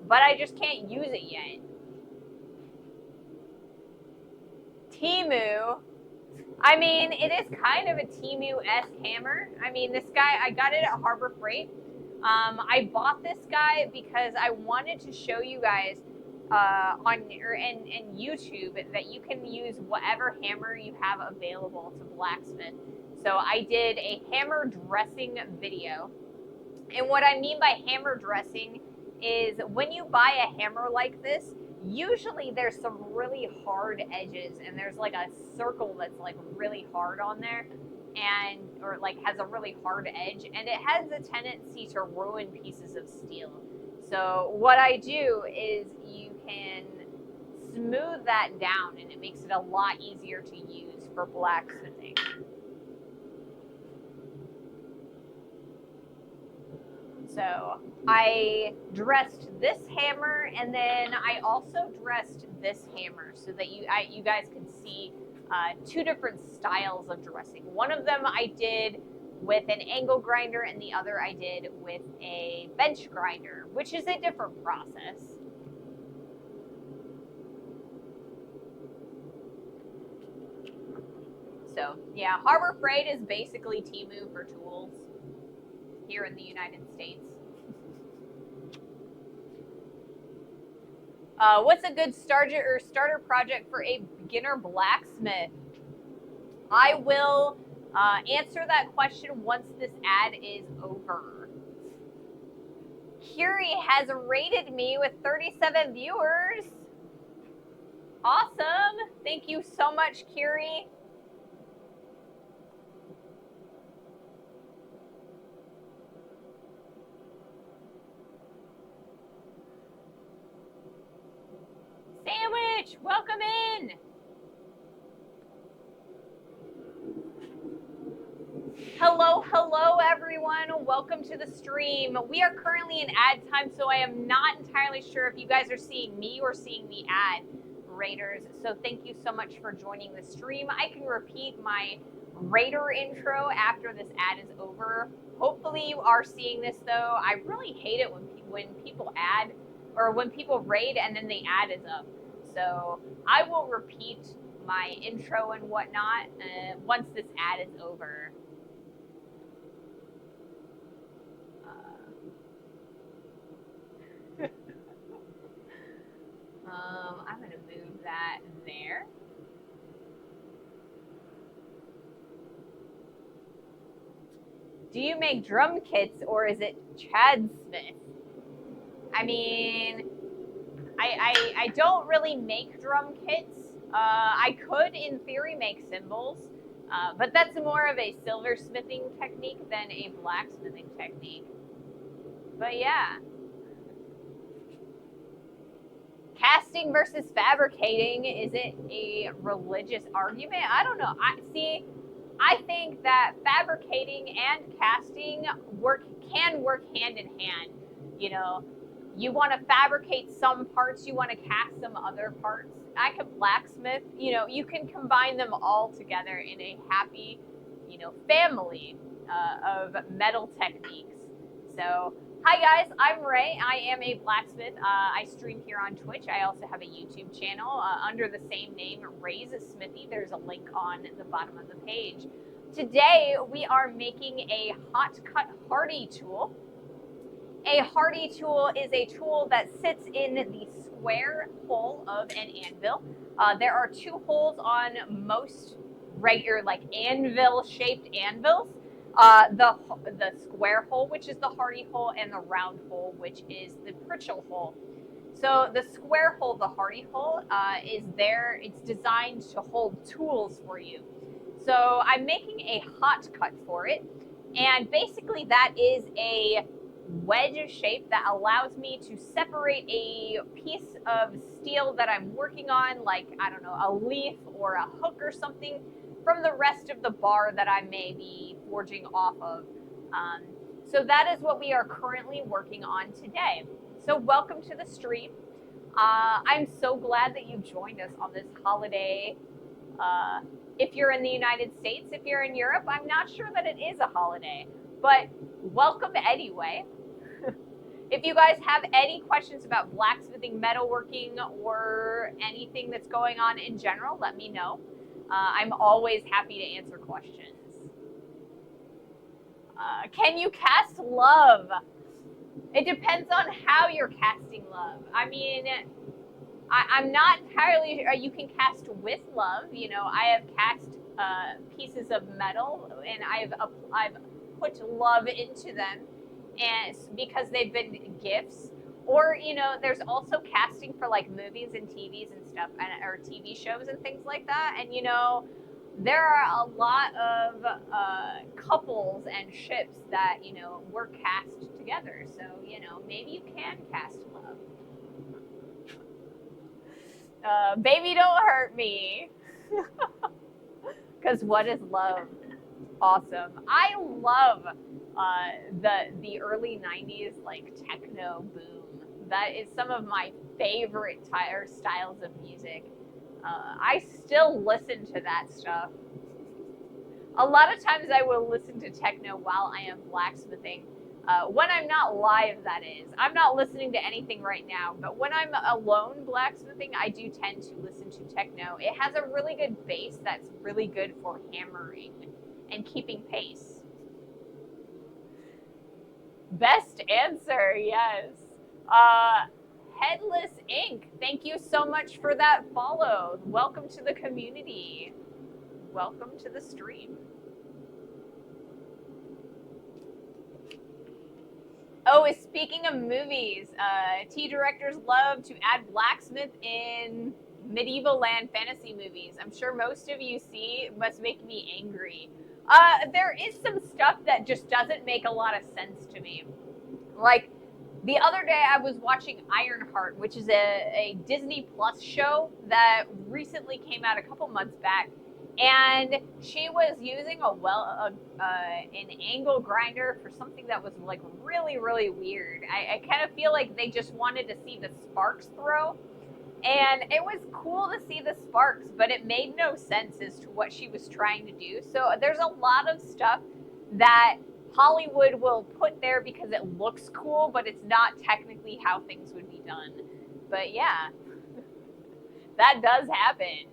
but I just can't use it yet. Temu. I mean, it is kind of a Temu-esque hammer. I mean, this guy, I got it at Harbor Freight. I bought this guy because I wanted to show you guys on YouTube that you can use whatever hammer you have available to blacksmith. So I did a hammer dressing video. And what I mean by hammer dressing is when you buy a hammer like this, usually there's some really hard edges and there's like a circle that's like really hard on there and or like has a really hard edge and it has a tendency to ruin pieces of steel. So what I do is you can smooth that down and it makes it a lot easier to use for blacksmithing. So I dressed this hammer and then I also dressed this hammer so that you guys can see two different styles of dressing. One of them I did with an angle grinder and the other I did with a bench grinder, which is a different process. So yeah, Harbor Freight is basically Temu for tools here in the United States. What's a good starter project for a beginner blacksmith? I will answer that question once this ad is over. Curie has rated me with 37 viewers. Awesome. Thank you so much, Curie. Sandwich, welcome in. Hello, everyone. Welcome to the stream. We are currently in ad time, so I am not entirely sure if you guys are seeing me or seeing the ad, Raiders. So thank you so much for joining the stream. I can repeat my Raider intro after this ad is over. Hopefully you are seeing this, though. I really hate it when people ad or when people raid and then the ad is up. So I will repeat my intro and whatnot once this ad is over. I'm going to move that there. Do you make drum kits or is it Chad Smith? I mean, I don't really make drum kits. I could, in theory, make cymbals, but that's more of a silversmithing technique than a blacksmithing technique. But yeah. Casting versus fabricating, is it a religious argument? I don't know. I think that fabricating and casting can work hand in hand. You know, you want to fabricate some parts, you want to cast some other parts. I could blacksmith, you know, you can combine them all together in a happy, you know, family of metal techniques. So hi guys, I'm Ray. I am a blacksmith. I stream here on Twitch. I also have a YouTube channel under the same name, Ray's Smithy. There's a link on the bottom of the page. Today we are making a hot cut hardy tool. A hardy tool is a tool that sits in the square hole of an anvil. There are two holes on most regular, like anvil-shaped anvils. The square hole, which is the hardy hole, and the round hole, which is the Pritchell hole. So the square hole, the hardy hole, is there. It's designed to hold tools for you. So I'm making a hot cut for it, and basically that is a wedge shape that allows me to separate a piece of steel that I'm working on, like, I don't know, a leaf or a hook or something, from the rest of the bar that I may be forging off of. So that is what we are currently working on today. So welcome to the stream. I'm so glad that you joined us on this holiday. If you're in the United States, if you're in Europe, I'm not sure that it is a holiday, but welcome anyway. If you guys have any questions about blacksmithing, metalworking, or anything that's going on in general, let me know. I'm always happy to answer questions. Can you cast love? It depends on how you're casting love. I mean, I'm not entirely sure. You can cast with love. You know, I have cast pieces of metal and I've put love into them, and because they've been gifts. Or, you know, there's also casting for like movies and TVs and stuff, or TV shows and things like that. And, you know, there are a lot of couples and ships that, you know, were cast together. So, you know, maybe you can cast love. Baby, don't hurt me. Because what is love? Awesome. I love the early 90s like techno boom. That is some of my favorite styles of music. I still listen to that stuff. A lot of times I will listen to techno while I am blacksmithing. When I'm not live, that is. I'm not listening to anything right now, but when I'm alone blacksmithing, I do tend to listen to techno. It has a really good bass that's really good for hammering and keeping pace. Best answer, yes. Headless Ink, thank you so much for that follow. Welcome to the community. Welcome to the stream. Oh, speaking of movies, tea directors love to add blacksmith in medieval land fantasy movies. I'm sure most of you see. It must make me angry. There is some stuff that just doesn't make a lot of sense to me. Like, the other day I was watching Ironheart, which is a Disney Plus show that recently came out a couple months back. And she was using an angle grinder for something that was like really, really weird. I kind of feel like they just wanted to see the sparks throw. And it was cool to see the sparks, but it made no sense as to what she was trying to do. So there's a lot of stuff that Hollywood will put there because it looks cool, but it's not technically how things would be done. But yeah, that does happen.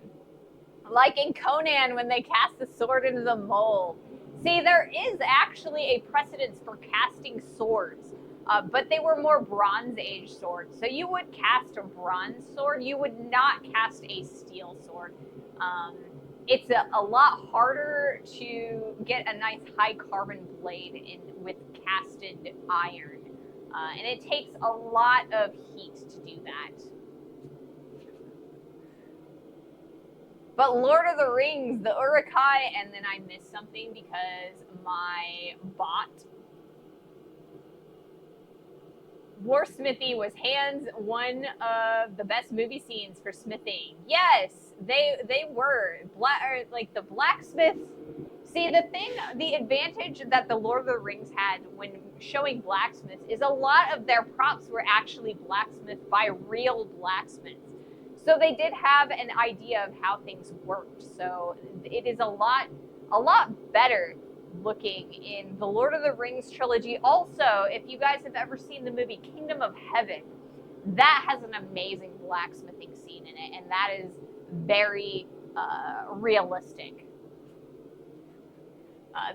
Like in Conan when they cast the sword into the mold. See, there is actually a precedence for casting swords, but they were more Bronze Age swords. So you would cast a bronze sword, you would not cast a steel sword. It's a lot harder to get a nice high carbon blade with casted iron. And it takes a lot of heat to do that. But Lord of the Rings, the Uruk-hai, and then I missed something because my bot. Warsmithy was hands one of the best movie scenes for smithing. Yes, they were. Like the blacksmiths. See, the advantage that the Lord of the Rings had when showing blacksmiths is a lot of their props were actually blacksmithed by real blacksmiths. So they did have an idea of how things worked. So it is a lot better looking in the Lord of the Rings trilogy. Also, if you guys have ever seen the movie Kingdom of Heaven, that has an amazing blacksmithing scene in it, and that is very realistic.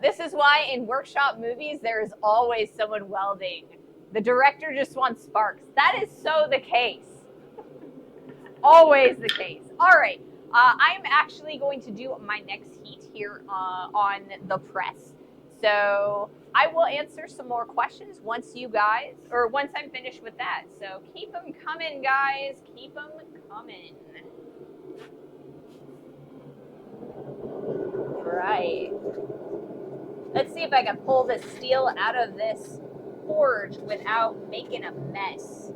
This is why in workshop movies there is always someone welding. The director just wants sparks. That is so the case. Always the case. All right. I'm actually going to do my next heat here on the press. So I will answer some more questions once I'm finished with that. So keep them coming, guys. Keep them coming. Right. Let's see if I can pull this steel out of this forge without making a mess.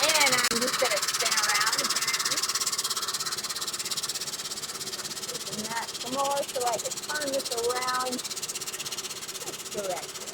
And I'm just going to spin around again. Making that some more so I can turn this around this direction.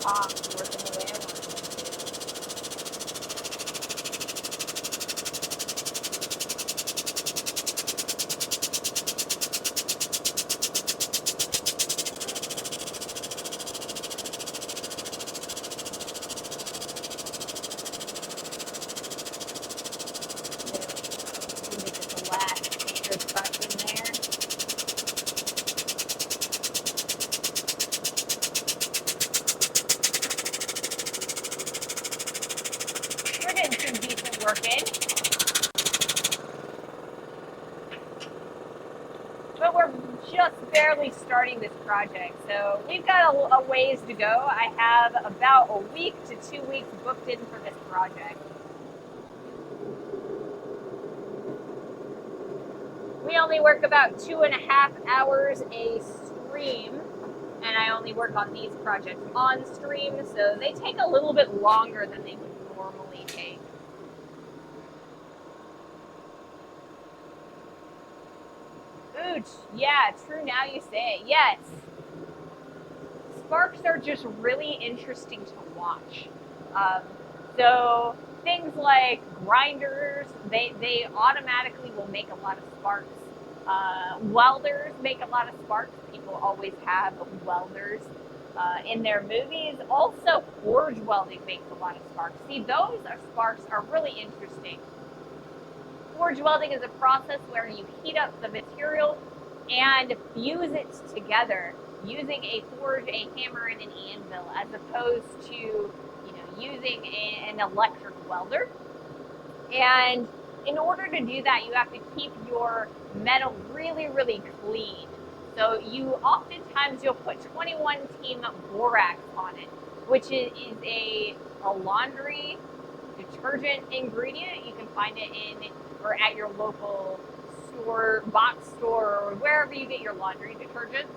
comps working the way I wanted them to. Get the last finger tucked in there. We're getting some decent work in. But we're just barely starting this project, so we've got a ways to go. I have about a week to 2 weeks booked in for this project. We only work about 2.5 hours a stream, and I only work on these projects on stream, so they take a little bit longer than they would normally take. Ooch, yeah, true now you say it. Yes. Sparks are just really interesting to watch. So things like grinders, they automatically will make a lot of sparks. Welders make a lot of sparks. People always have welders in their movies. Also, forge welding makes a lot of sparks. See, those sparks are really interesting. Forge welding is a process where you heat up the material and fuse it together using a forge, a hammer, and an anvil, as opposed to using an electric welder. And in order to do that, you have to keep your metal really, really clean. So you'll put 21 team borax on it, which is a laundry detergent ingredient. You can find it in or at your local store, box store, or wherever you get your laundry detergent.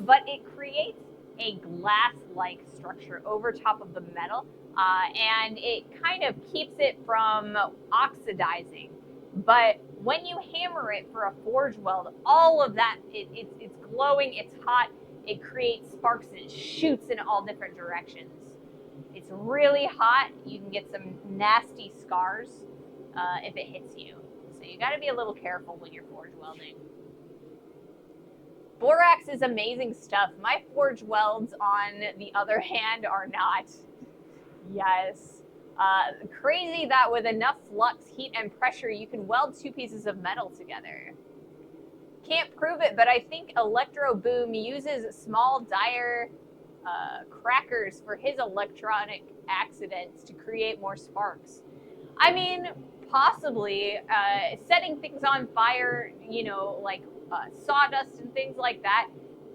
But it creates a glass-like structure over top of the metal, and it kind of keeps it from oxidizing. But when you hammer it for a forge weld, all of that, it's glowing, it's hot, it creates sparks, and it shoots in all different directions. It's really hot. You can get some nasty scars if it hits you. So you got to be a little careful when you're forge welding. Borax is amazing stuff. My forge welds, on the other hand, are not. Yes. Crazy that with enough flux, heat, and pressure, you can weld 2 pieces of metal together. Can't prove it, but I think Electro Boom uses small dire crackers for his electronic accidents to create more sparks. I mean, possibly setting things on fire, like sawdust and things like that,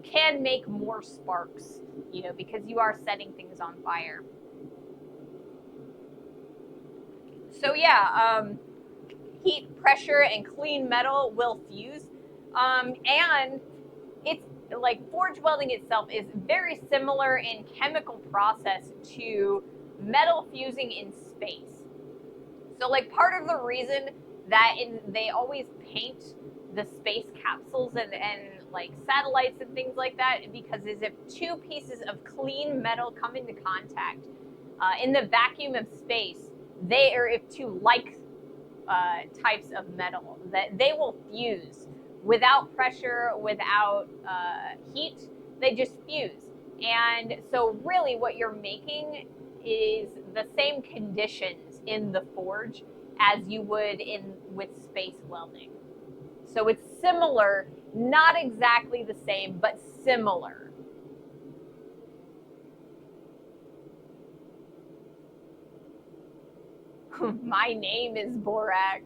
can make more sparks, because you are setting things on fire. So yeah, heat, pressure, and clean metal will fuse. And it's like forge welding itself is very similar in chemical process to metal fusing in space. So like part of the reason that they always paint the space capsules and like satellites and things like that, because is if 2 pieces of clean metal come into contact in the vacuum of space, if 2 like types of metal, that they will fuse without pressure, without heat, they just fuse. And so really what you're making is the same conditions in the forge as you would with space welding. So it's similar, not exactly the same, but similar. My name is Borax.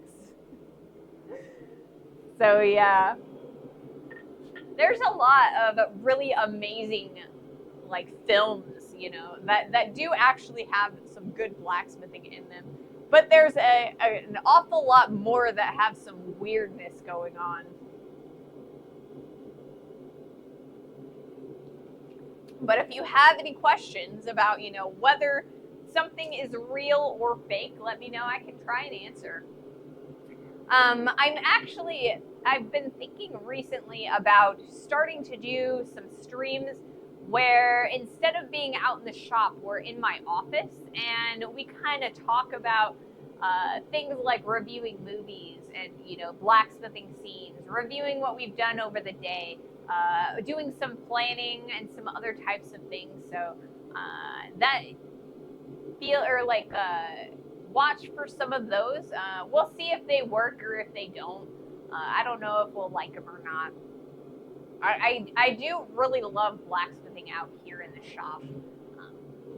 So yeah, there's a lot of really amazing like films, that do actually have some good blacksmithing in them. But there's an awful lot more that have some weirdness going on. But if you have any questions about, whether something is real or fake, let me know. I can try and answer. I've been thinking recently about starting to do some streams where instead of being out in the shop, we're in my office and we kind of talk about things like reviewing movies and, you know, blacksmithing scenes, reviewing what we've done over the day, doing some planning and some other types of things. So that feel or like watch for some of those. We'll see if they work or if they don't. I don't know if we'll like them or not. I do really love blacksmithing out here in the shop,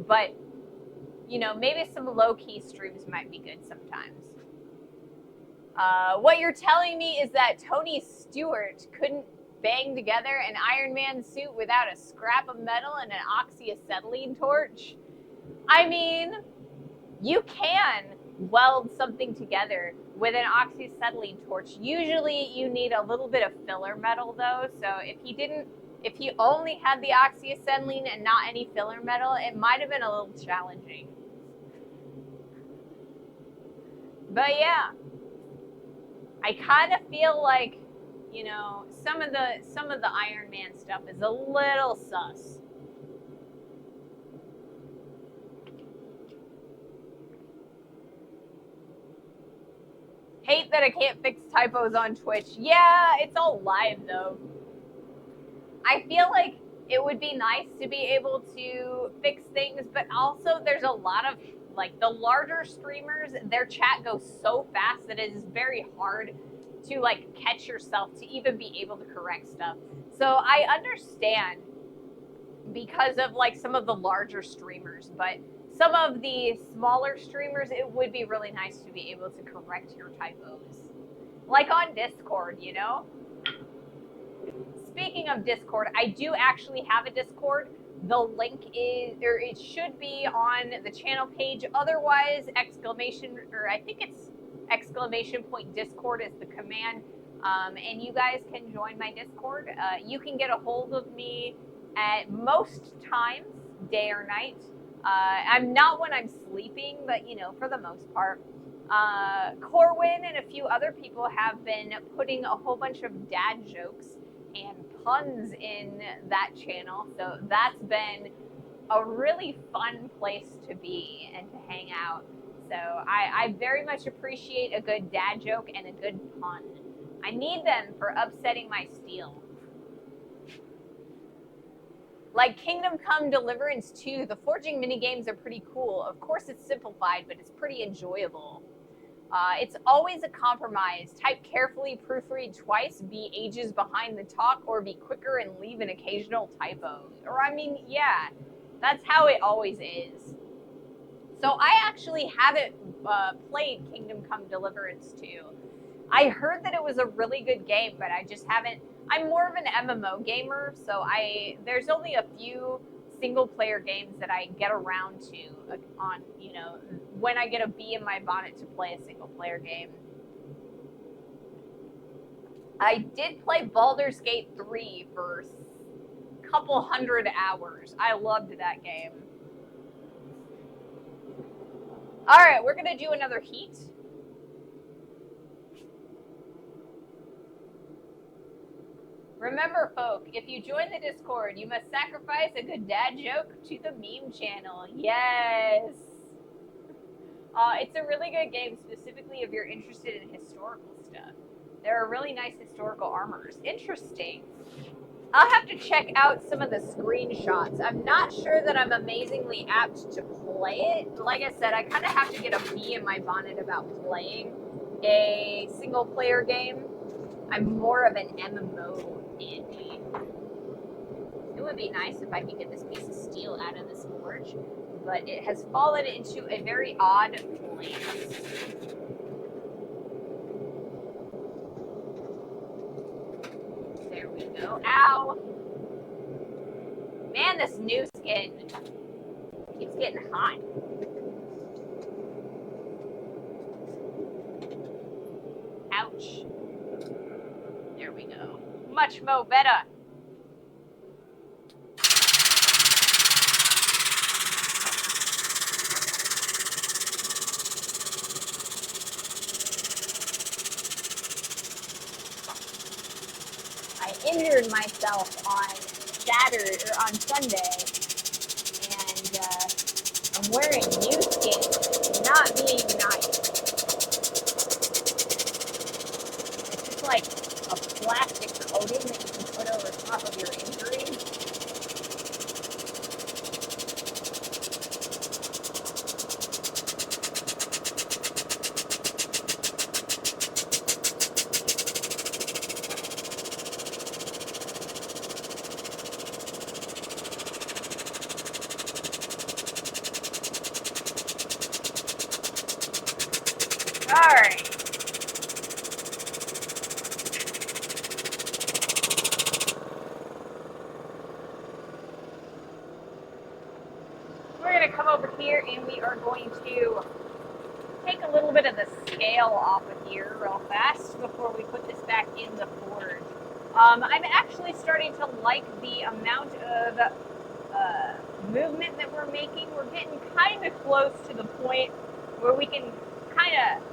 but you know, maybe some low-key streams might be good sometimes. What you're telling me is that Tony Stewart couldn't bang together an Iron Man suit without a scrap of metal and an oxyacetylene torch? I mean, you can weld something together with an oxyacetylene torch. Usually you need a little bit of filler metal though, so if he only had the oxyacetylene and not any filler metal, it might have been a little challenging. But yeah, I kind of feel like, you know, some of the Iron Man stuff is a little sus. Hate that I can't fix typos on Twitch. Yeah, it's all live though. I feel like it would be nice to be able to fix things, but also there's a lot of, like, the larger streamers, their chat goes so fast that it is very hard to, like, catch yourself to even be able to correct stuff. So I understand because of, like, some of the larger streamers, but some of the smaller streamers, it would be really nice to be able to correct your typos. Like on Discord, you know? Speaking of Discord, I do actually have a Discord. The link is, or it should be on the channel page. Otherwise, exclamation, or I think it's exclamation point Discord is the command. And you guys can join my Discord. You can get a hold of me at most times, day or night. I'm not when I'm sleeping, but, you know, for the most part. Corwin and a few other people have been putting a whole bunch of dad jokes and puns in that channel, so that's been a really fun place to be and to hang out. So I very much appreciate a good dad joke and a good pun. I need them for upsetting my steel. Like Kingdom Come Deliverance 2, the forging minigames are pretty cool. Of course it's simplified, but it's pretty enjoyable. It's always a compromise. Type carefully, proofread twice, be ages behind the talk, or be quicker and leave an occasional typo. Or, I mean, yeah, that's how it always is. So I actually haven't played Kingdom Come Deliverance 2. I heard that it was a really good game, but I just haven't. I'm more of an MMO gamer, so there's only a few single-player games that I get around to on, you know, when I get a bee in my bonnet to play a single-player game. I did play Baldur's Gate 3 for a couple hundred hours. I loved that game. All right, we're going to do another heat. Remember, folk, if you join the Discord, you must sacrifice a good dad joke to the meme channel. Yes! It's a really good game, specifically if you're interested in historical stuff. There are really nice historical armors. Interesting. I'll have to check out some of the screenshots. I'm not sure that I'm amazingly apt to play it. Like I said, I kind of have to get a bee in my bonnet about playing a single-player game. I'm more of an MMO indie. It would be nice if I could get this piece of steel out of this forge, but it has fallen into a very odd place. There we go. Ow! Man, this new skin keeps getting hot. Ouch. There we go. Much mo better. I injured myself on Saturday or on Sunday, and I'm wearing new skin, not being nice. It's just like a plastic coating that you can put over top of your injury. Alright. We're going to come over here and we are going to take a little bit of the scale off of here real fast before we put this back in the forge. I'm actually starting to like the amount of movement that we're making. We're getting kind of close to the point where we can kind of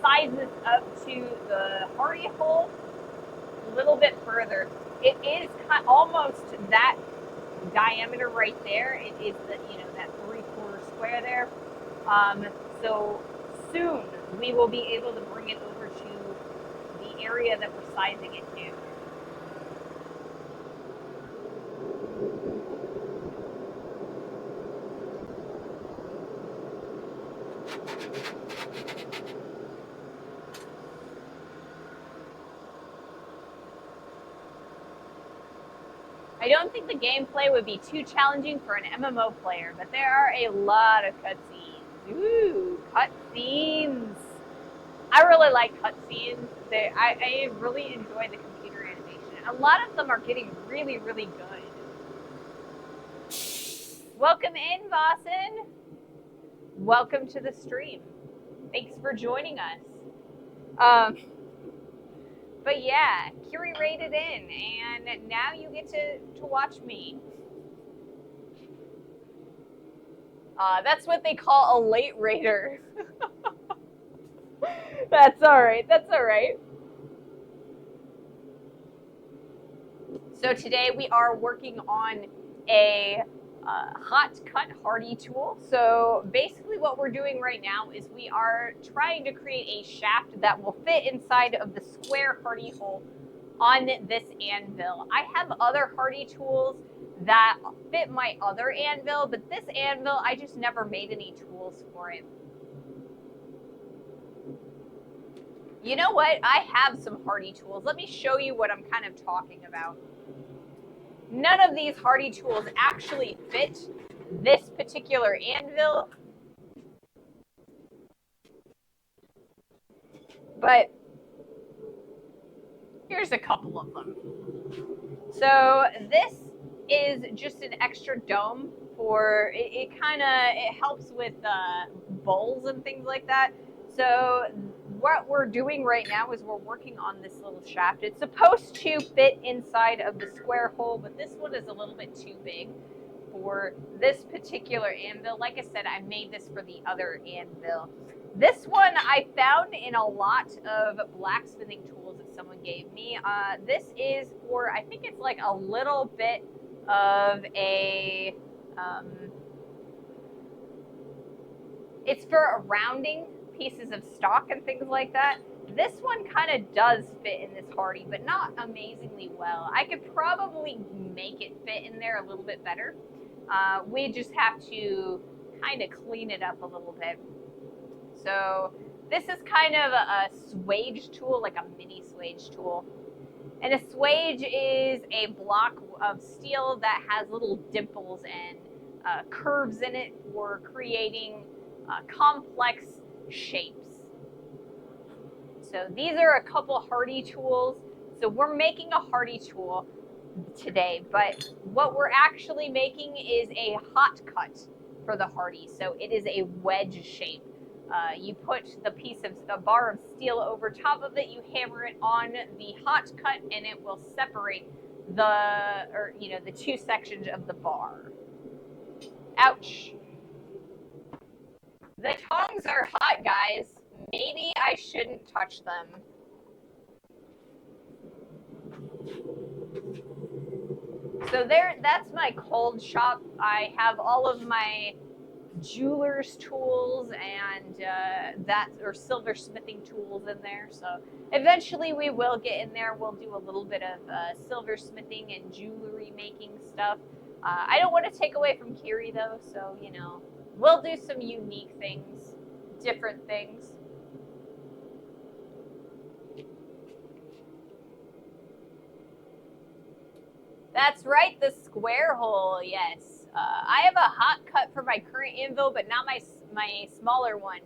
size this up to the hardy hole a little bit further. It is almost that diameter right there. It is the, that 3/4 square there. So soon we will be able to bring it over to the area that we're sizing it to. I don't think the gameplay would be too challenging for an MMO player, but there are a lot of cutscenes. Ooh, cutscenes. I really like cutscenes. I really enjoy the computer animation. A lot of them are getting really, really good. Welcome in, Boston. Welcome to the stream. Thanks for joining us. But yeah, Curie rated in, and now you get to watch me. That's what they call a late raider. That's alright, that's alright. So today we are working on a hot cut hardy tool. So basically what we're doing right now is we are trying to create a shaft that will fit inside of the square hardy hole on this anvil. I have other hardy tools that fit my other anvil, but this anvil, I just never made any tools for it. You know what? I have some hardy tools. Let me show you what I'm kind of talking about. None of these hardy tools actually fit this particular anvil, but here's a couple of them. So this is just an extra dome for, it helps with bowls and things like that. So what we're doing right now is we're working on this little shaft. It's supposed to fit inside of the square hole, but this one is a little bit too big for this particular anvil. Like I said, I made this for the other anvil. This one I found in a lot of blacksmithing tools that someone gave me. This is for, I think it's like a little bit of a, it's for rounding pieces of stock and things like that. This one kind of does fit in this hardy, but not amazingly well. I could probably make it fit in there a little bit better. We just have to kind of clean it up a little bit. So this is kind of a swage tool, like a mini swage tool. And a swage is a block of steel that has little dimples and curves in it for creating complex shapes. So these are a couple hardy tools. So we're making a hardy tool today, but what we're actually making is a hot cut for the hardy. So it is a wedge shape. You put the piece of a bar of steel over top of it, you hammer it on the hot cut, and it will separate the two sections of the bar. Ouch. The tongs are hot, guys. Maybe I shouldn't touch them. So that's my cold shop. I have all of my jeweler's tools and silversmithing tools in there. So eventually we will get in there. We'll do a little bit of silversmithing and jewelry making stuff. I don't want to take away from Kiri though, so we'll do some unique things, different things. That's right, the square hole, yes. I have a hot cut for my current anvil, but not my smaller one.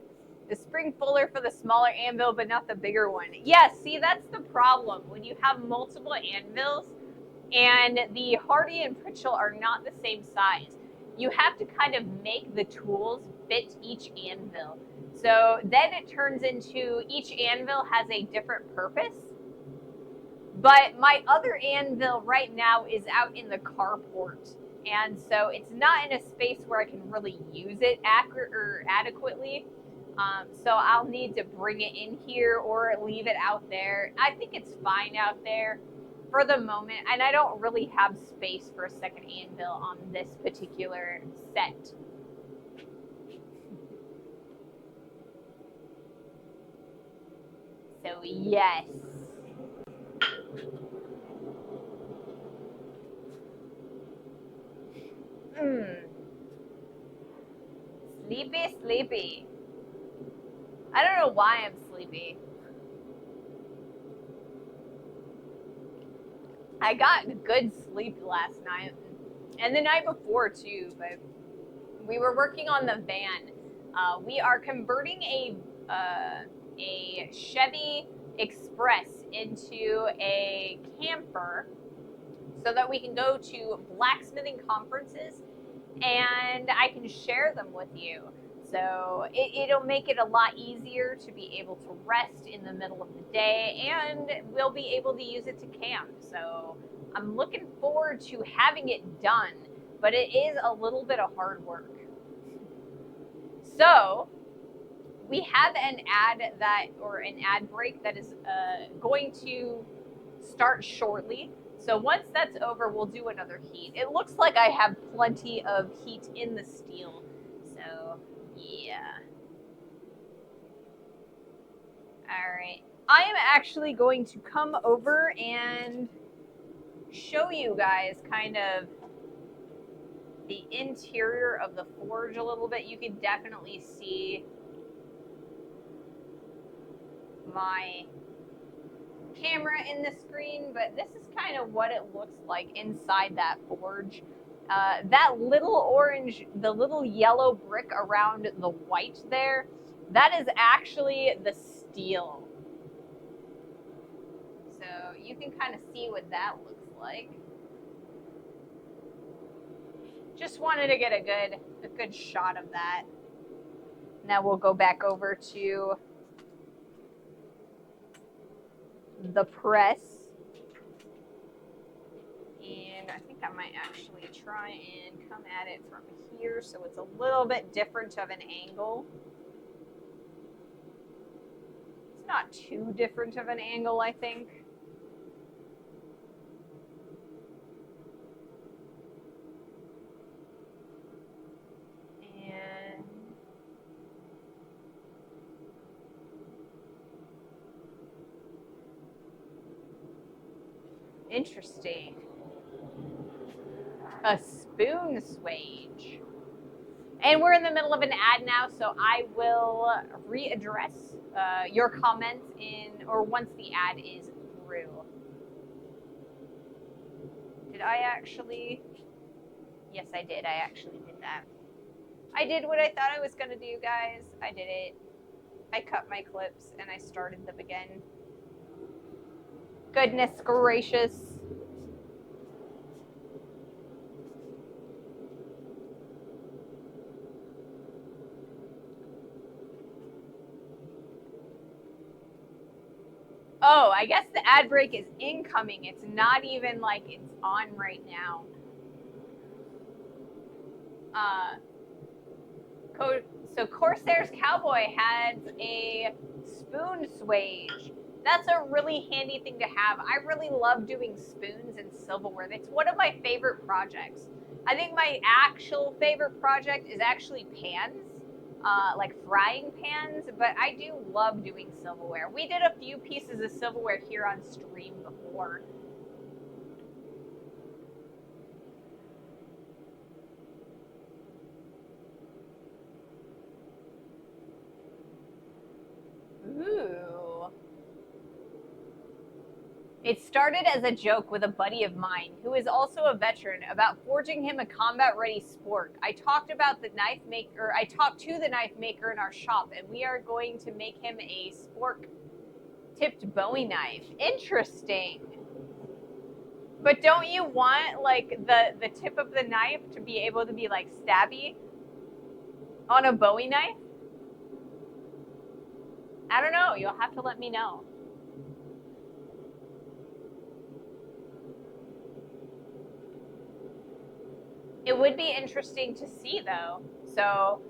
The spring fuller for the smaller anvil, but not the bigger one. Yeah, see, that's the problem. When you have multiple anvils and the Hardy and Pritchell are not the same size, you have to kind of make the tools fit each anvil. So then it turns into each anvil has a different purpose. But my other anvil right now is out in the carport. And so it's not in a space where I can really use it adequately. So I'll need to bring it in here or leave it out there. I think it's fine out there for the moment. And I don't really have space for a second anvil on this particular set. So yes. Sleepy, sleepy. I don't know why I'm sleepy. I got good sleep last night and the night before too, but we were working on the van. We are converting a Chevy Express into a camper so that we can go to blacksmithing conferences and I can share them with you. So it'll make it a lot easier to be able to rest in the middle of the day, and we'll be able to use it to camp. So I'm looking forward to having it done, but it is a little bit of hard work. So we have an ad break that is going to start shortly. So once that's over, we'll do another heat. It looks like I have plenty of heat in the steel. So, yeah. All right. I am actually going to come over and show you guys kind of the interior of the forge a little bit. You can definitely see my camera in the screen, but this is kind of what it looks like inside that forge. That the little yellow brick around the white there, that is actually the steel. So you can kind of see what that looks like. Just wanted to get a good shot of that. Now we'll go back over to the press. And I think I might actually try and come at it from here so it's a little bit different of an angle. It's not too different of an angle, I think. And interesting. A spoon swage. And we're in the middle of an ad now, so I will readdress your comments once the ad is through. Did I actually? Yes, I did. I actually did that. I did what I thought I was going to do, guys. I did it. I cut my clips and I started them again. Goodness gracious. Oh, I guess the ad break is incoming. It's not even like it's on right now. So Corsair's Cowboy has a spoon swage. That's a really handy thing to have. I really love doing spoons and silverware. That's one of my favorite projects. I think my actual favorite project is actually pans, like frying pans, but I do love doing silverware. We did a few pieces of silverware here on stream before. Ooh. It started as a joke with a buddy of mine, who is also a veteran, about forging him a combat-ready spork. I talked to the knife maker in our shop, and we are going to make him a spork-tipped Bowie knife. Interesting. But don't you want, like, the tip of the knife to be able to be, like, stabby on a Bowie knife? I don't know. You'll have to let me know. It would be interesting to see, though. So,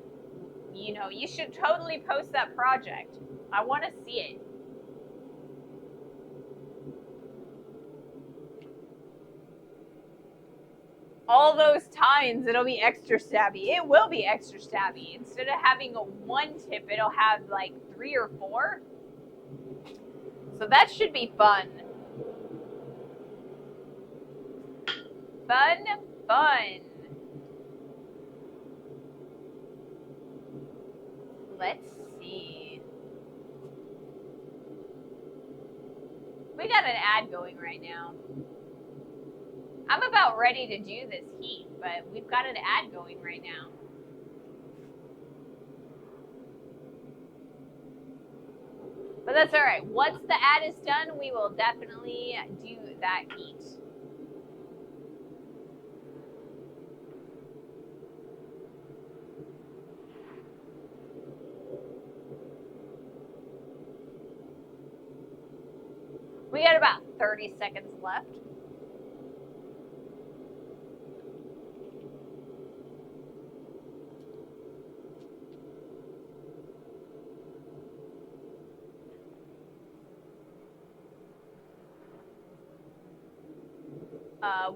you know, you should totally post that project. I want to see it. All those times, it'll be extra stabby. It will be extra stabby. Instead of having a one tip, it'll have like 3 or 4. So that should be fun. Fun, fun. Let's see. We got an ad going right now. I'm about ready to do this heat, but we've got an ad going right now. But that's all right. Once the ad is done, we will definitely do that heat. We got about 30 seconds left.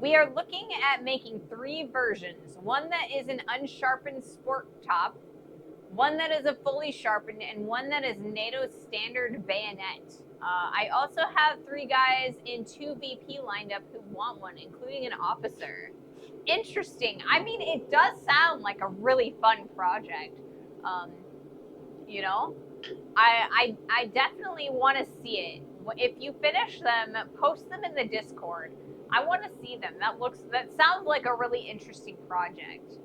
We are looking at making 3 versions. One that is an unsharpened sport top, one that is a fully sharpened, and one that is NATO standard bayonet. I also have 3 guys in 2 VP lined up who want one, including an officer. Interesting. I mean, it does sound like a really fun project. You know, I definitely want to see it. If you finish them, post them in the Discord. I want to see them. That sounds like a really interesting project.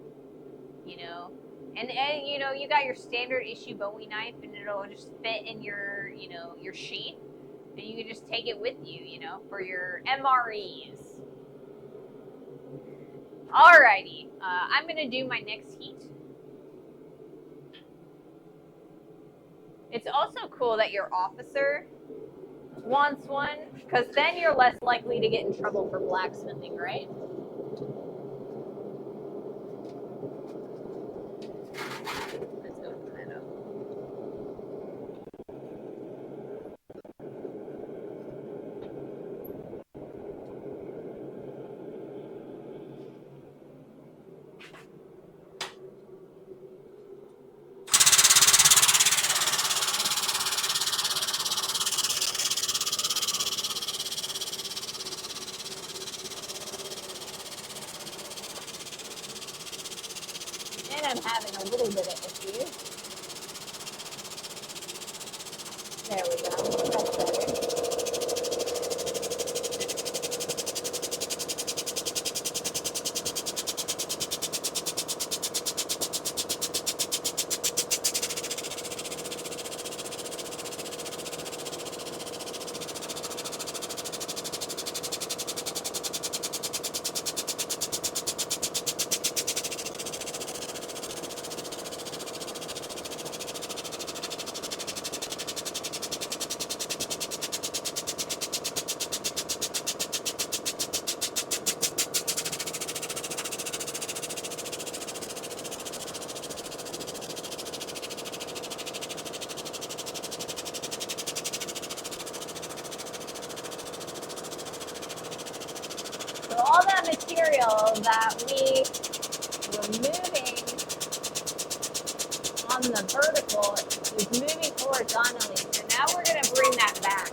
You know, and you know, you got your standard issue Bowie knife, and it'll just fit in your, you know, your sheath, and you can just take it with you, you know, for your MREs. Alrighty, I'm gonna do my next heat. It's also cool that your officer wants one, because then you're less likely to get in trouble for blacksmithing, right? Let's open that up. And I'm having a little bit of issue. There we go. That's better. material that we were moving on the vertical is moving horizontally. So now we're going to bring that back.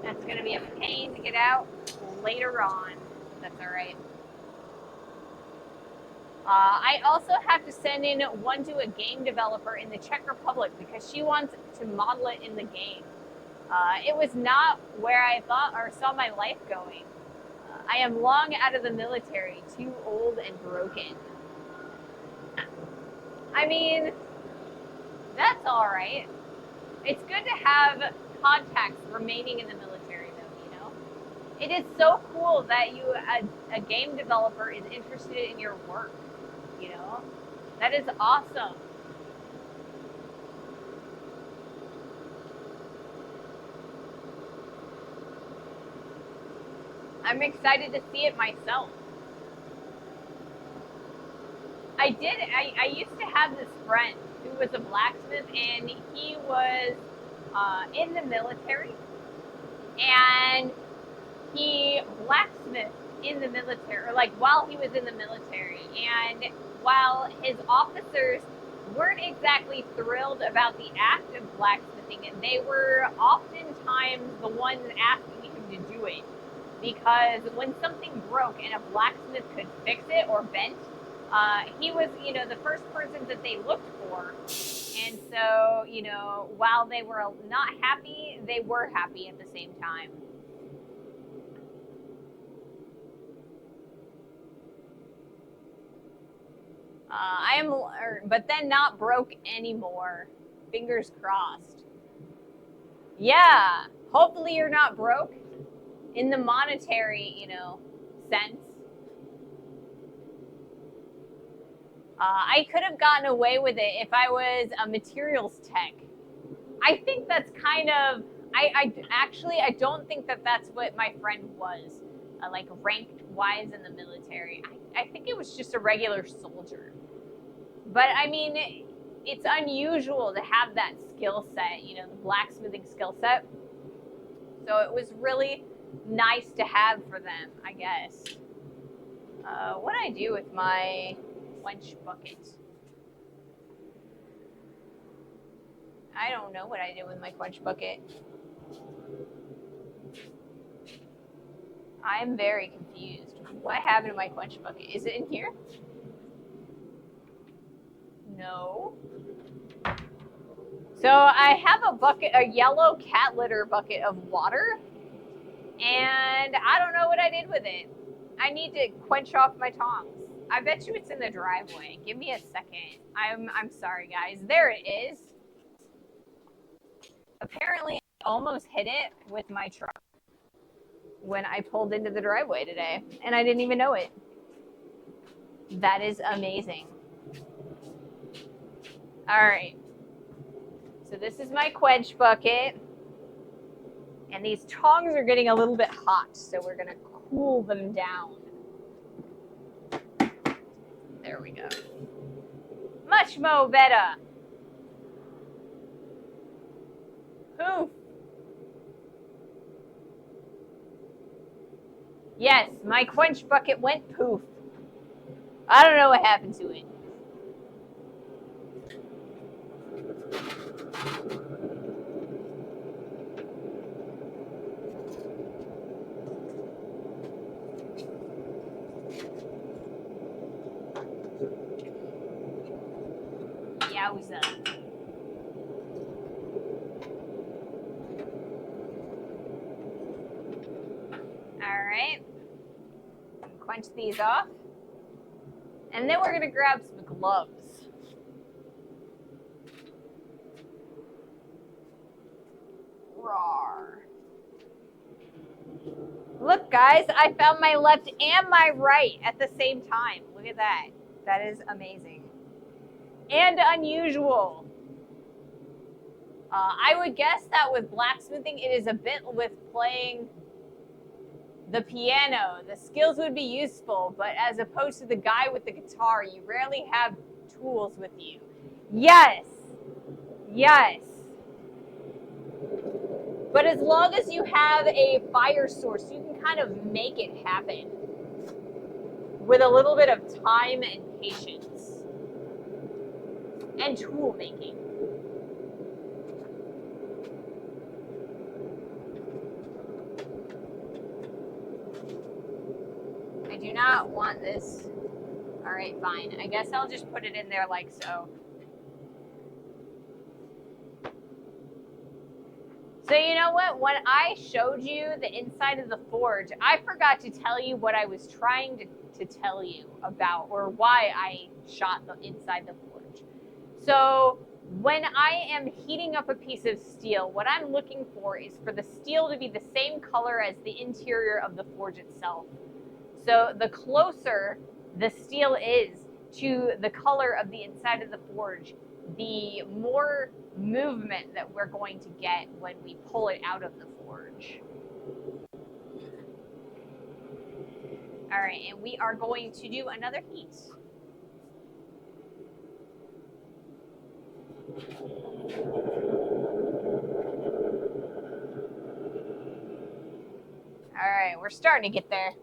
That's going to be a pain to get out later on. That's all right. I also have to send in one to a game developer in the Czech Republic because she wants to model it in the game. It was not where I thought or saw my life going. I am long out of the military, too old and broken. I mean, that's all right. It's good to have contacts remaining in the military, though, you know? It is so cool that you, a game developer, is interested in your work, you know? That is awesome. I'm excited to see it myself. I used to have this friend who was a blacksmith, and he was in the military, and he blacksmithed in the military, or like while he was in the military, and while his officers weren't exactly thrilled about the act of blacksmithing, they were oftentimes the ones asking him to do it, because when something broke and a blacksmith could fix it or bent, he was, you know, the first person that they looked for. And so, you know, while they were not happy, they were happy at the same time. But then not broke anymore. Fingers crossed. Yeah, hopefully you're not broke in the monetary, you know, sense. I could have gotten away with it if I was a materials tech. I think that's kind of, I don't think that that's what my friend was, like ranked wise in the military. I think it was just a regular soldier. But I mean, it's unusual to have that skill set, you know, the blacksmithing skill set. So it was really nice to have for them, I guess. What do I do with my quench bucket? I don't know what I did with my quench bucket. I'm very confused. What happened to my quench bucket? Is it in here? No. So I have a bucket, a yellow cat litter bucket of water, and I don't know what I did with it. I need to quench off my tongs. I bet you it's in the driveway. Give me a second. I'm sorry, guys. There it is. Apparently, I almost hit it with my truck when I pulled into the driveway today, and I didn't even know it. That is amazing. All right. So this is my quench bucket, and these tongs are getting a little bit hot, so we're gonna cool them down. There we go. Much more better. Poof. Yes, my quench bucket went poof. I don't know what happened to it. Yowza. All right. Quench these off. And then we're going to grab some gloves. Rawr. Look, guys, I found my left and my right at the same time. Look at that. That is amazing. And unusual. I would guess that with blacksmithing, it is a bit with playing the piano. The skills would be useful, but as opposed to the guy with the guitar, you rarely have tools with you. Yes. Yes. But as long as you have a fire source, you can kind of make it happen with a little bit of time and patience and tool making. I do not want this. All right, fine. I guess I'll just put it in there like so. So you know what? When I showed you the inside of the forge, I forgot to tell you what I was trying to tell you about, or why I shot the inside the forge. So when I am heating up a piece of steel, what I'm looking for is for the steel to be the same color as the interior of the forge itself. So the closer the steel is to the color of the inside of the forge, the more movement that we're going to get when we pull it out of the forge. All right, and we are going to do another heat. All right, we're starting to get there.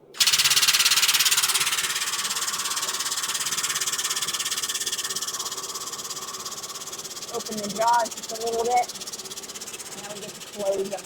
Open the jaws just a little bit. Now we get to close them.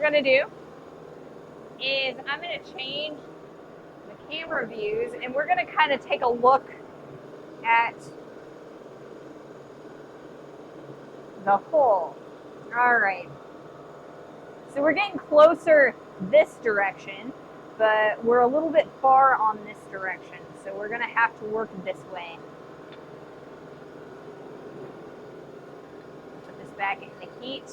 To do is I'm going to change the camera views, and we're going to kind of take a look at the hole. All right, so we're getting closer this direction, but we're a little bit far on this direction, so we're going to have to work this way. Put this back in the heat.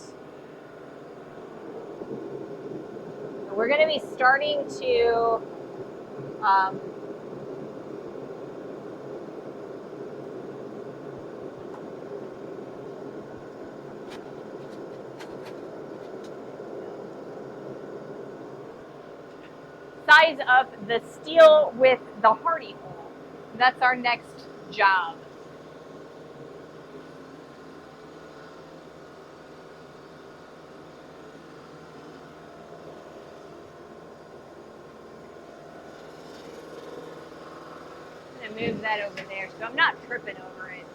We're going to be starting to size up the steel with the hardy hole. That's our next job. Move that over there so I'm not tripping over it.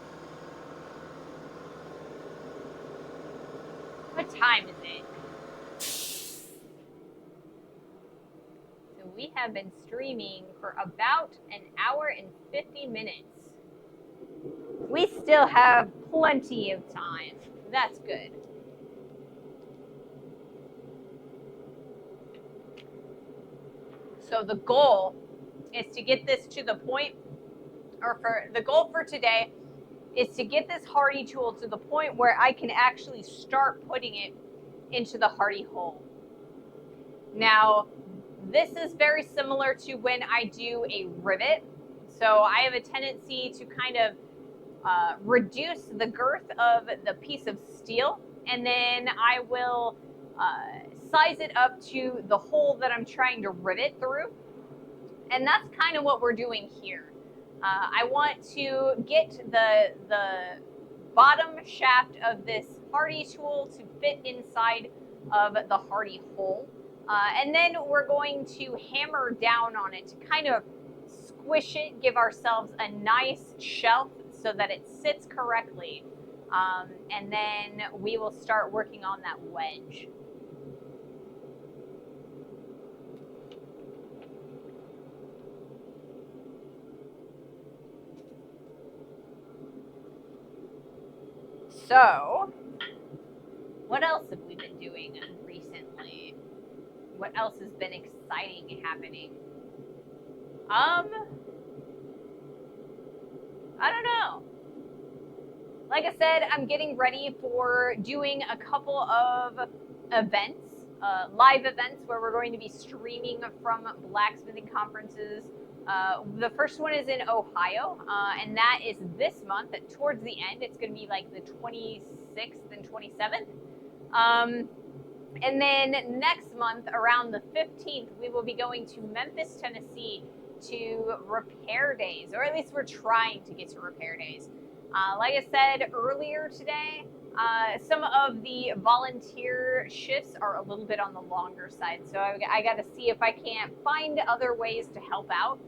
What time is it? So we have been streaming for about an hour and 50 minutes. We still have plenty of time. That's good. So the goal is to get this to the point, or for the goal for today is to get this hardy tool to the point where I can actually start putting it into the hardy hole. Now, this is very similar to when I do a rivet. So I have a tendency to kind of reduce the girth of the piece of steel, and then I will size it up to the hole that I'm trying to rivet through. And that's kind of what we're doing here. I want to get the bottom shaft of this hardy tool to fit inside of the hardy hole. And then we're going to hammer down on it to kind of squish it, give ourselves a nice shelf so that it sits correctly. And then we will start working on that wedge. So, what else have we been doing recently? What else has been exciting happening? I don't know. Like I said, I'm getting ready for doing a couple of events, live events, where we're going to be streaming from blacksmithing conferences. The first one is in Ohio, and that is this month. Towards the end, it's going to be like the 26th and 27th. And then next month, around the 15th, we will be going to Memphis, Tennessee to Repair Days, or at least we're trying to get to Repair Days. Like I said earlier today, some of the volunteer shifts are a little bit on the longer side, so I got to see if I can't find other ways to help out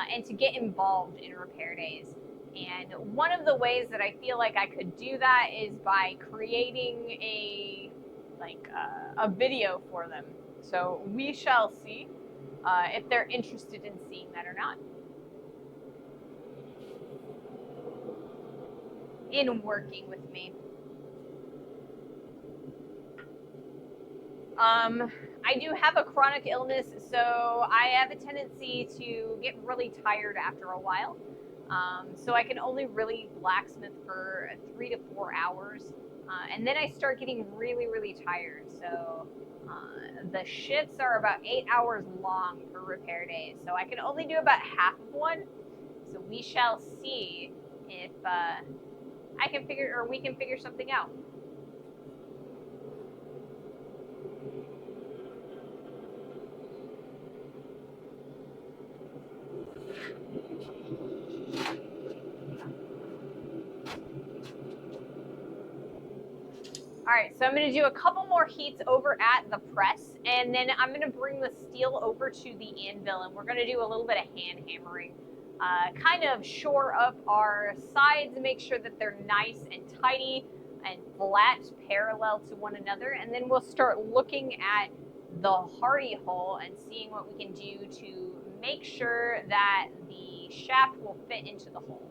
and to get involved in Repair Days. And one of the ways that I feel like I could do that is by creating a video for them. So we shall see if they're interested in seeing that or not. In working with me. I do have a chronic illness, so I have a tendency to get really tired after a while. So I can only really blacksmith for 3 to 4 hours. And then I start getting really, really tired. So the shifts are about 8 hours long for Repair Days. So I can only do about half of one. So we shall see if we can figure something out. All right, so I'm going to do a couple more heats over at the press, and then I'm going to bring the steel over to the anvil, and we're going to do a little bit of hand hammering. Kind of shore up our sides, make sure that they're nice and tidy and flat, parallel to one another, and then we'll start looking at the hardy hole and seeing what we can do to make sure that the shaft will fit into the hole.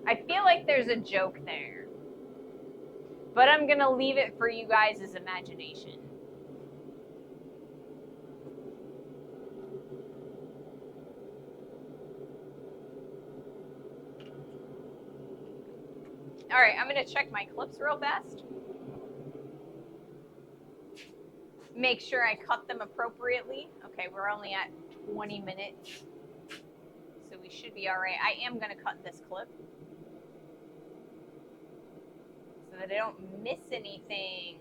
I feel like there's a joke there, but I'm gonna leave it for you guys' imagination. All right, I'm gonna check my clips real fast. Make sure I cut them appropriately. Okay, we're only at 20 minutes, so we should be all right. I am gonna cut this clip so that I don't miss anything.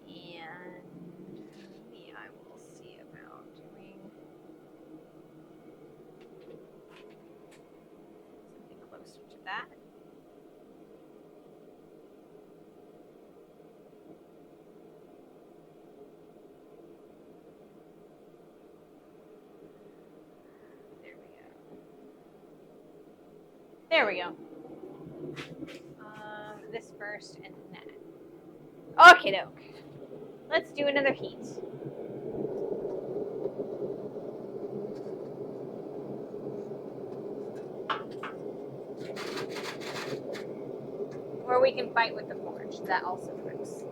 And maybe I will see about doing something closer to that. There we go. This first and then that. Okie doke. Let's do another heat. Or we can fight with the forge. That also works.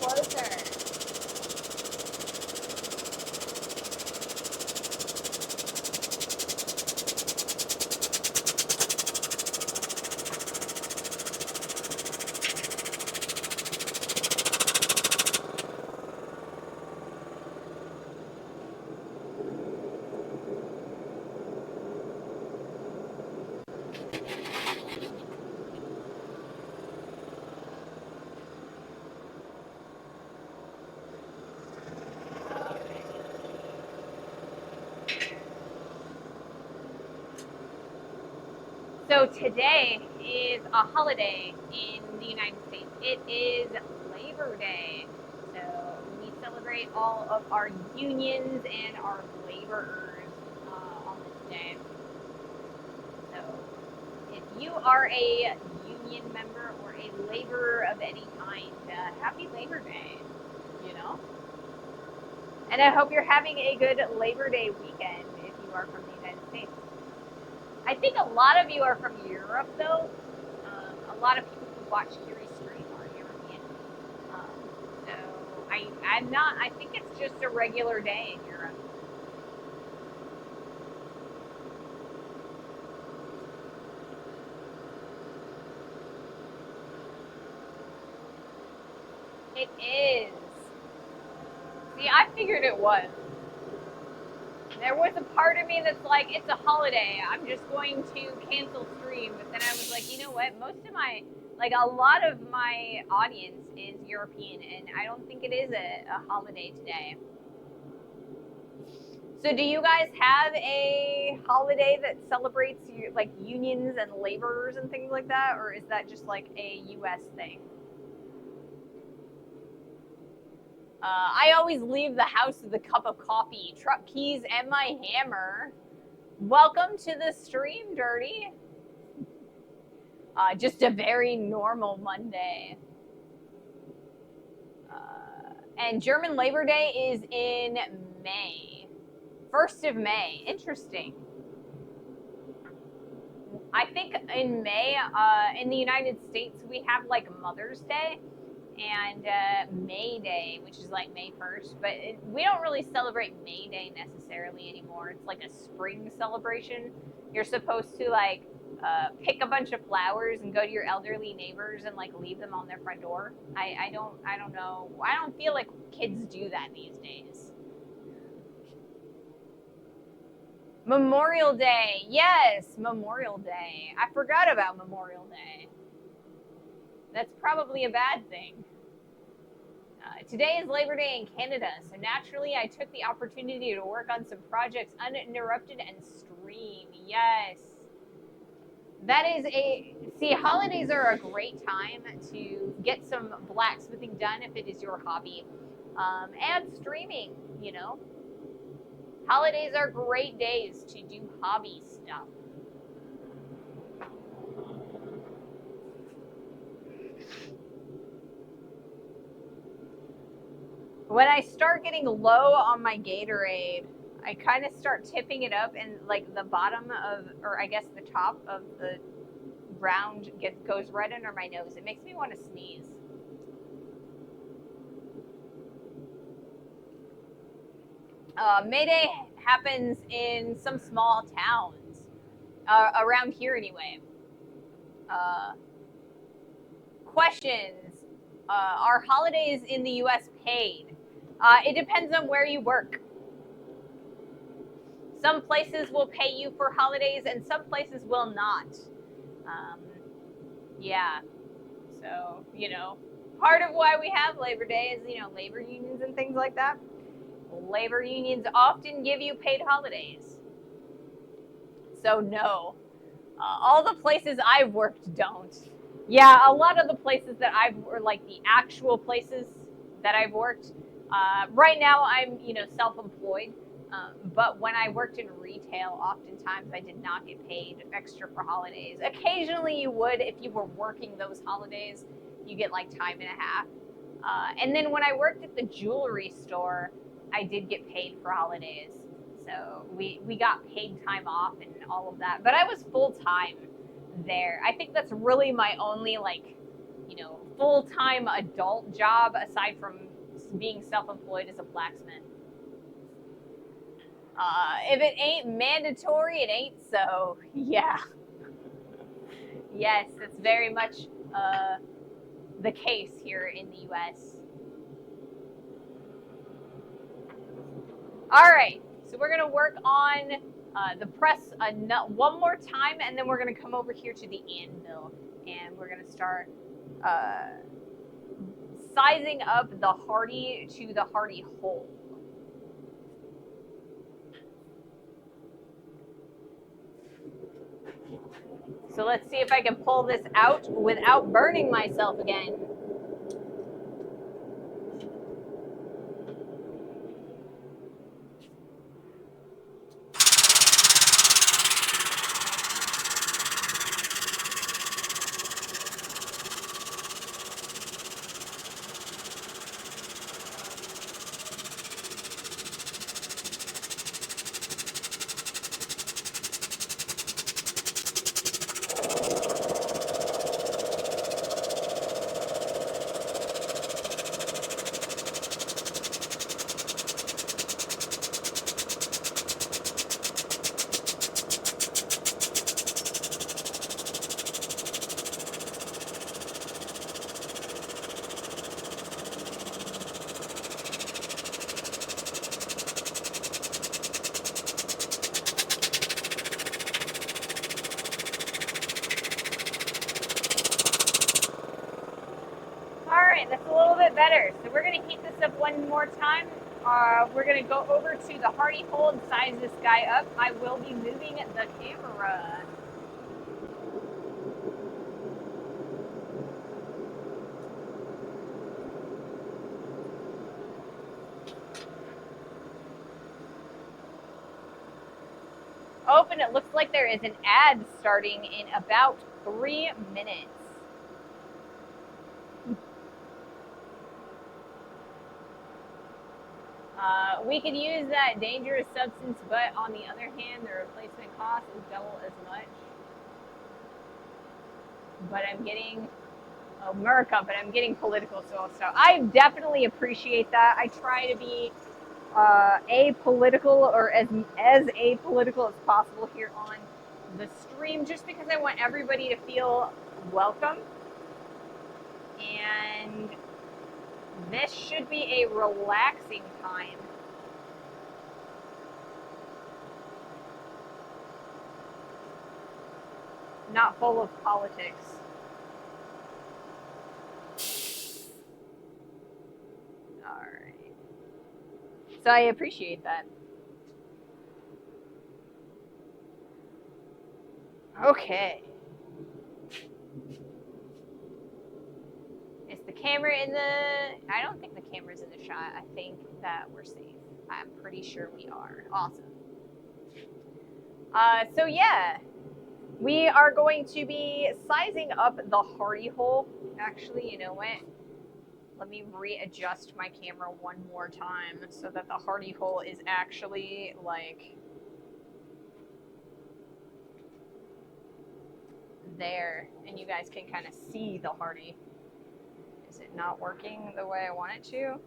closer. So today is a holiday in the United States. It is Labor Day. So we celebrate all of our unions and our laborers on this day. So if you are a union member or a laborer of any kind, happy Labor Day, you know? And I hope you're having a good Labor Day weekend if you are from the United States. I think a lot of you are from Europe, though. A lot of people who watch Kiri's stream are European. So I'm not. I think it's just a regular day in Europe. It is. See, I figured it was. There was a part of me that's like, it's a holiday. I'm just going to cancel stream. But then I was like, you know what? A lot of my audience is European, and I don't think it is a holiday today. So do you guys have a holiday that celebrates like unions and laborers and things like that? Or is that just like a US thing? I always leave the house with a cup of coffee, truck keys, and my hammer. Welcome to the stream, Dirty. Just a very normal Monday. And German Labor Day is in May. 1st of May. Interesting. I think in May, in the United States, we have like Mother's Day and May Day, which is like May 1st, but we don't really celebrate May Day necessarily anymore. It's like a spring celebration. You're supposed to like pick a bunch of flowers and go to your elderly neighbors and like leave them on their front door. I don't know. I don't feel like kids do that these days. Memorial Day. Yes, Memorial Day. I forgot about Memorial Day. That's probably a bad thing. Today is Labor Day in Canada, so naturally I took the opportunity to work on some projects uninterrupted and stream. Yes. That is see, holidays are a great time to get some blacksmithing done if it is your hobby. And streaming, you know. Holidays are great days to do hobby stuff. When I start getting low on my Gatorade, I kind of start tipping it up, and like the bottom of, or I guess the top of the round goes right under my nose. It makes me want to sneeze. May Day happens in some small towns around here anyway. Questions. Are holidays in the U.S. paid? It depends on where you work. Some places will pay you for holidays and some places will not. Yeah. So, you know, part of why we have Labor Day is, you know, labor unions and things like that. Labor unions often give you paid holidays. So, no. All the places I've worked don't. Yeah, a lot of the places that or like the actual places that I've worked, right now I'm, you know, self-employed. But when I worked in retail, oftentimes I did not get paid extra for holidays. Occasionally you would if you were working those holidays. You get like time and a half. And then when I worked at the jewelry store, I did get paid for holidays. So we got paid time off and all of that. But I was full-time there. I think that's really my only, like, you know, full-time adult job aside from being self-employed as a blacksmith. If it ain't mandatory, it ain't so. Yeah. Yes, it's very much the case here in the U.S. All right, so we're gonna work on the press one more time, and then we're gonna come over here to the anvil, and we're gonna start sizing up the hardy to the hardy hole. So let's see if I can pull this out without burning myself again. That's a little bit better. So we're going to heat this up one more time. We're going to go over to the hardy hole and size this guy up. I will be moving the camera. Oh, and it looks like there is an ad starting in about 3 minutes. We could use that dangerous substance, but on the other hand, the replacement cost is double as much. But I'm getting America, but I'm getting political, so I definitely appreciate that. I try to be apolitical, or as apolitical as possible here on the stream, just because I want everybody to feel welcome. And this should be a relaxing time. Not full of politics. All right. So I appreciate that. Okay. Is the camera in the... I don't think the camera's in the shot. I think that we're safe. I'm pretty sure we are. Awesome. So yeah, we are going to be sizing up the hardy hole. Actually, you know what? Let me readjust my camera one more time so that the hardy hole is actually like there, and you guys can kind of see the hardy. Is it not working the way I want it to?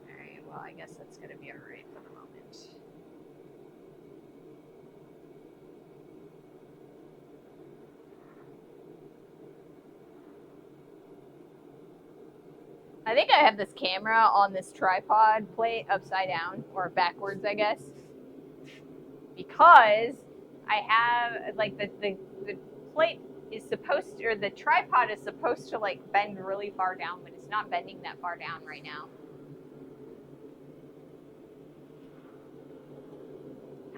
Alright, well, I guess that's going to be alright for the moment. I think I have this camera on this tripod plate upside down, or backwards, I guess, because I have, like, the plate is supposed to, or the tripod is supposed to, like, bend really far down, but it's not bending that far down right now.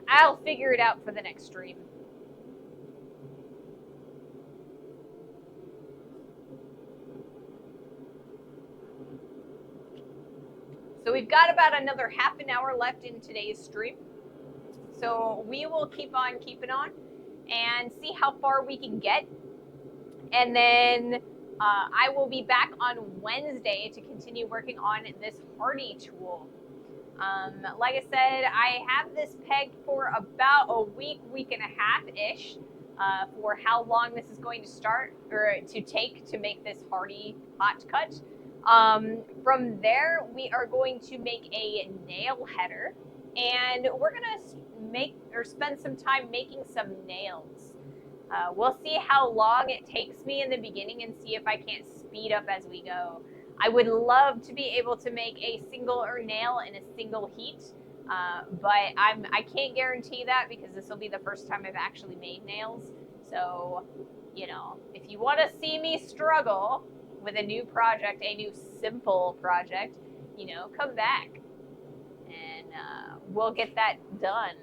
I'll figure it out for the next stream. So we've got about another half an hour left in today's stream. So we will keep on keeping on and see how far we can get. And then I will be back on Wednesday to continue working on this hardy tool. Like I said, I have this pegged for about a week and a half-ish. for how long this is going to start or to take to make this hardy hot cut. From there, we are going to make a nail header, and we're gonna make or spend some time making some nails. We'll see how long it takes me in the beginning and see if I can't speed up as we go. I would love to be able to make a single nail in a single heat, but I can't guarantee that because this will be the first time I've actually made nails. So, you know, if you want to see me struggle with a new project, a new simple project, you know, come back and we'll get that done.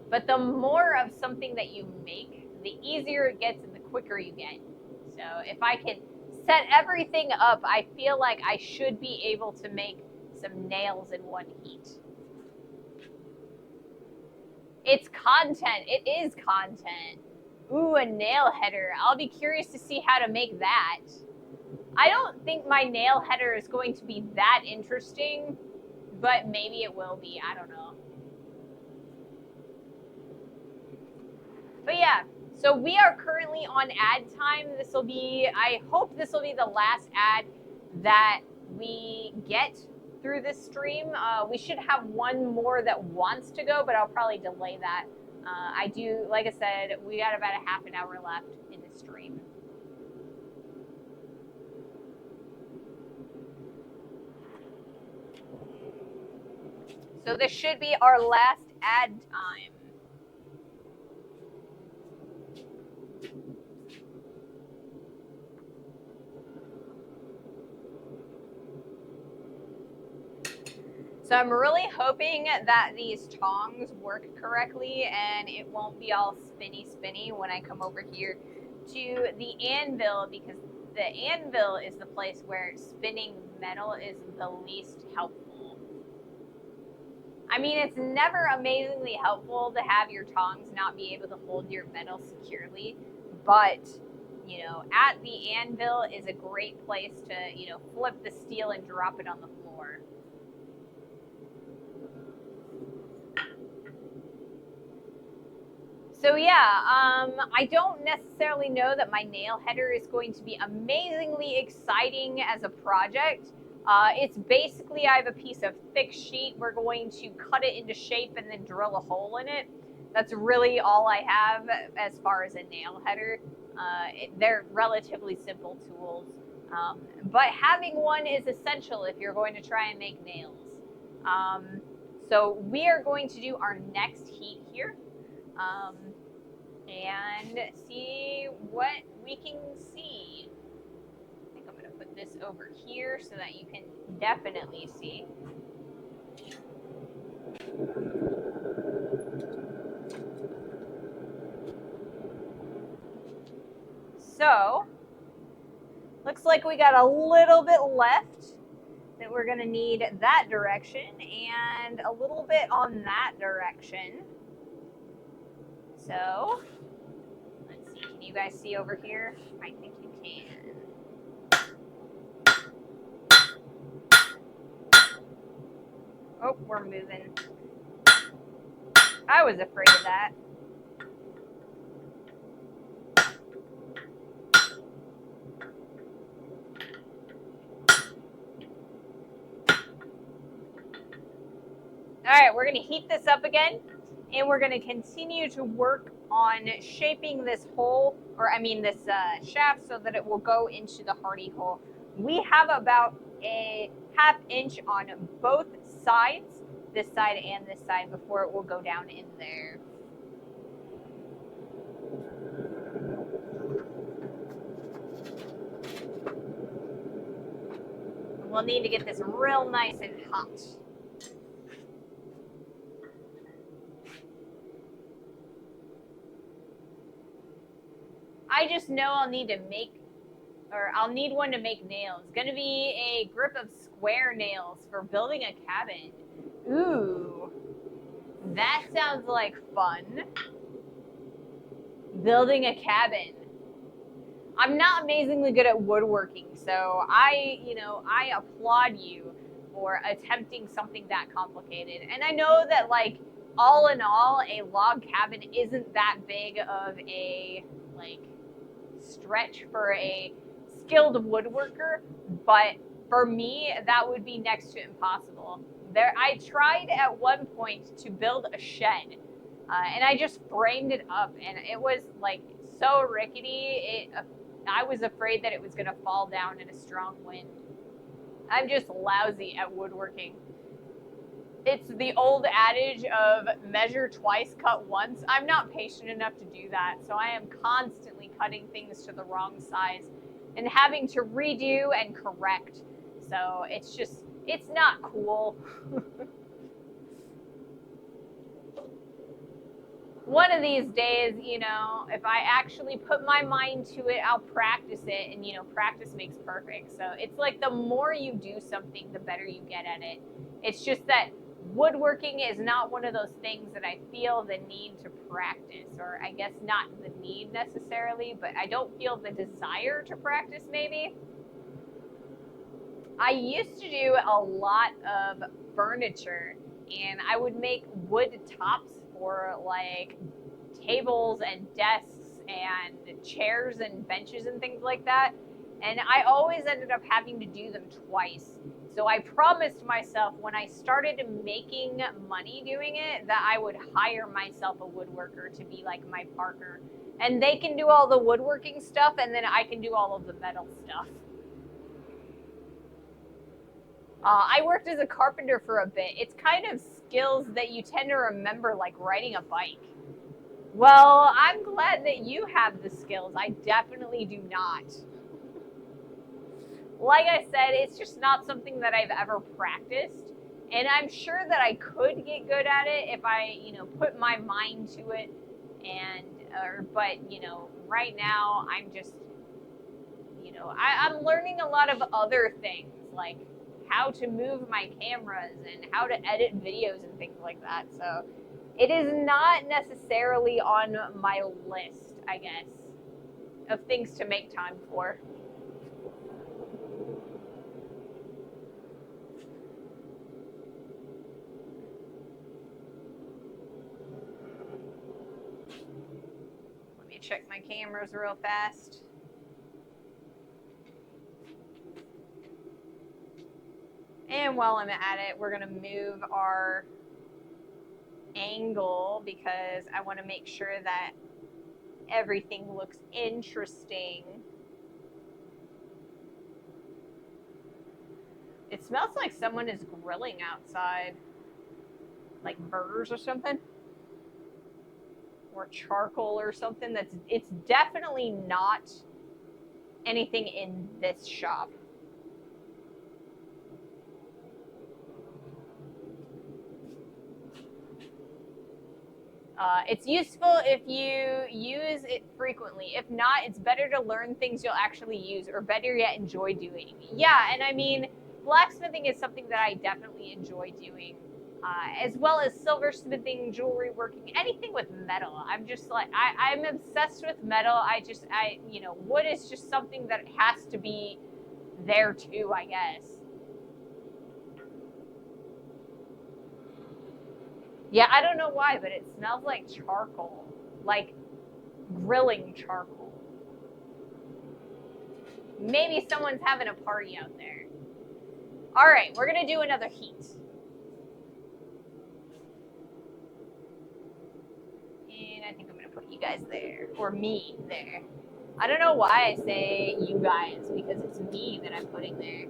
But the more of something that you make, the easier it gets and the quicker you get. So if I can set everything up, I feel like I should be able to make some nails in one heat. It's content. It is content. Ooh, a nail header. I'll be curious to see how to make that. I don't think my nail header is going to be that interesting, but maybe it will be. I don't know. But yeah, so we are currently on ad time. This will be, I hope this will be the last ad that we get through this stream. We should have one more that wants to go, but I'll probably delay that. I do, like I said, we got about a half an hour left in the stream. So this should be our last ad time. So I'm really hoping that these tongs work correctly and it won't be all spinny when I come over here to the anvil, because the anvil is the place where spinning metal is the least helpful. I mean, it's never amazingly helpful to have your tongs not be able to hold your metal securely, but, you know, at the anvil is a great place to, you know, flip the steel and drop it on the floor. So yeah, I don't necessarily know that my nail header is going to be amazingly exciting as a project. It's basically, I have a piece of thick sheet. We're going to cut it into shape and then drill a hole in it. That's really all I have as far as a nail header. They're relatively simple tools. But having one is essential if you're going to try and make nails. So we are going to do our next heat here. And see what we can see. I think I'm going to put this over here so that you can definitely see. So, looks like we got a little bit left that we're going to need that direction and a little bit on that direction. So, let's see, can you guys see over here? I think you can. Oh, we're moving. I was afraid of that. All right, we're going to heat this up again, and we're going to continue to work on shaping this hole, or I mean this shaft, so that it will go into the hardy hole. We have about a ½ inch on both sides, this side and this side, before it will go down in there. We'll need to get this real nice and hot. I just know I'll need to make, or I'll need one to make nails. It's gonna be a grip of square nails for building a cabin. Ooh, that sounds like fun. Building a cabin. I'm not amazingly good at woodworking, so I applaud you for attempting something that complicated. And I know that, like, all in all, a log cabin isn't that big of a, like, stretch for a skilled woodworker, but for me, that would be next to impossible. I tried at one point to build a shed, and I just framed it up, and it was like so rickety. I was afraid that it was going to fall down in a strong wind. I'm just lousy at woodworking. It's the old adage of measure twice, cut once. I'm not patient enough to do that, so I am constantly cutting things to the wrong size and having to redo and correct. So it's not cool. One of these days, you know, if I actually put my mind to it, I'll practice it, and, you know, practice makes perfect. So it's like the more you do something, the better you get at it. It's just that woodworking is not one of those things that I feel the need to practice, or I guess not the need necessarily, but I don't feel the desire to practice maybe. I used to do a lot of furniture, and I would make wood tops for like tables and desks and chairs and benches and things like that. And I always ended up having to do them twice. So I promised myself when I started making money doing it that I would hire myself a woodworker to be like my partner. And they can do all the woodworking stuff, and then I can do all of the metal stuff. I worked as a carpenter for a bit. It's kind of skills that you tend to remember, like riding a bike. Well, I'm glad that you have the skills. I definitely do not. Like I said, it's just not something that I've ever practiced. And I'm sure that I could get good at it if I, you know, put my mind to it. But, you know, right now I'm just, you know, I'm learning a lot of other things, like how to move my cameras and how to edit videos and things like that. So it is not necessarily on my list, I guess, of things to make time for. Let me check my cameras real fast. And while I'm at it, we're going to move our angle because I want to make sure that everything looks interesting. It smells like someone is grilling outside, like burgers or something, or charcoal or something. It's definitely not anything in this shop. It's useful if you use it frequently. If not, it's better to learn things you'll actually use, or better yet, enjoy doing. Yeah, and I mean, blacksmithing is something that I definitely enjoy doing, as well as silversmithing, jewelry working, anything with metal. I'm just like, I'm obsessed with metal. You know, wood is just something that has to be there too, I guess. Yeah, I don't know why, but it smells like charcoal, like grilling charcoal. Maybe someone's having a party out there. All right, we're gonna do another heat. And I think I'm gonna put you guys there, or me there. I don't know why I say you guys, because it's me that I'm putting there.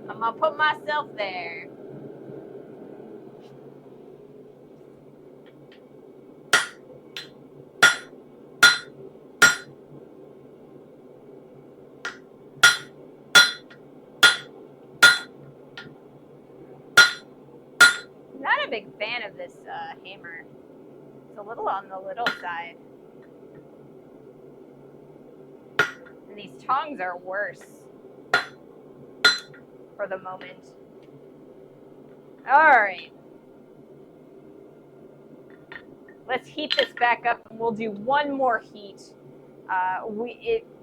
I'm gonna put myself there. Not a big fan of this hammer. It's a little on the little side. And these tongs are worse for the moment. All right. Let's heat this back up, and we'll do one more heat.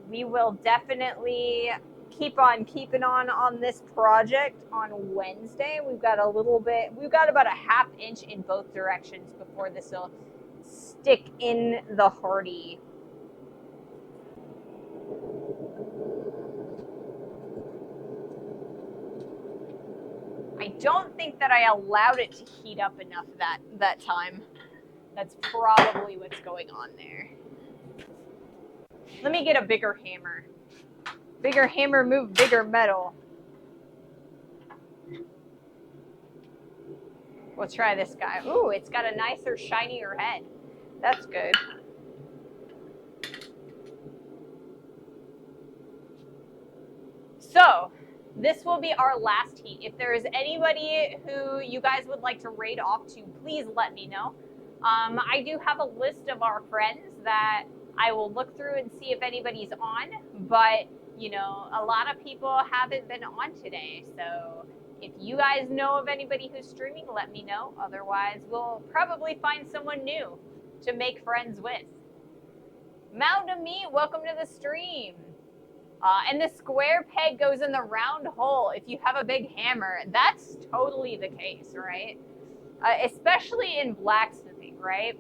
We will definitely keep on keeping on this project on Wednesday. We've got about a half inch in both directions before this will stick in the hardy. I don't think that I allowed it to heat up enough that time. That's probably what's going on there. Let me get a bigger hammer. Bigger hammer, move bigger metal. We'll try this guy. Ooh, it's got a nicer, shinier head. That's good. So, this will be our last heat. If there is anybody who you guys would like to raid off to, please let me know. I do have a list of our friends that I will look through and see if anybody's on, but you know, a lot of people haven't been on today. So if you guys know of anybody who's streaming, let me know. Otherwise, we'll probably find someone new to make friends with. Mound of Meat, welcome to the stream. And the square peg goes in the round hole if you have a big hammer. That's totally the case, right? Especially in blacksmithing, right?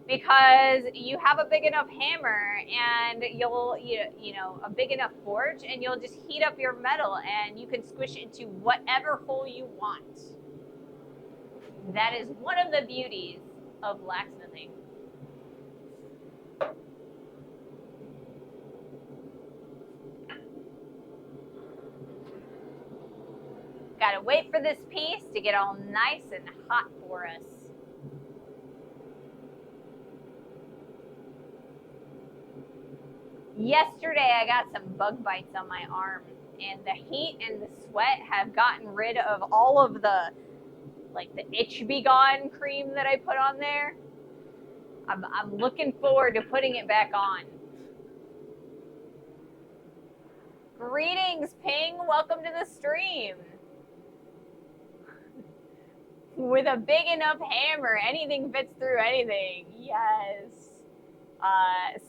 Because you have a big enough hammer and you'll, you know, a big enough forge, and you'll just heat up your metal and you can squish it into whatever hole you want. That is one of the beauties of blacksmithing. Gotta wait for this piece to get all nice and hot for us. Yesterday I got some bug bites on my arm, and the heat and the sweat have gotten rid of all of the, like, the itch be gone cream that I put on there. I'm looking forward to putting it back on. Greetings, Ping. Welcome to the stream. With a big enough hammer, anything fits through anything. Yes.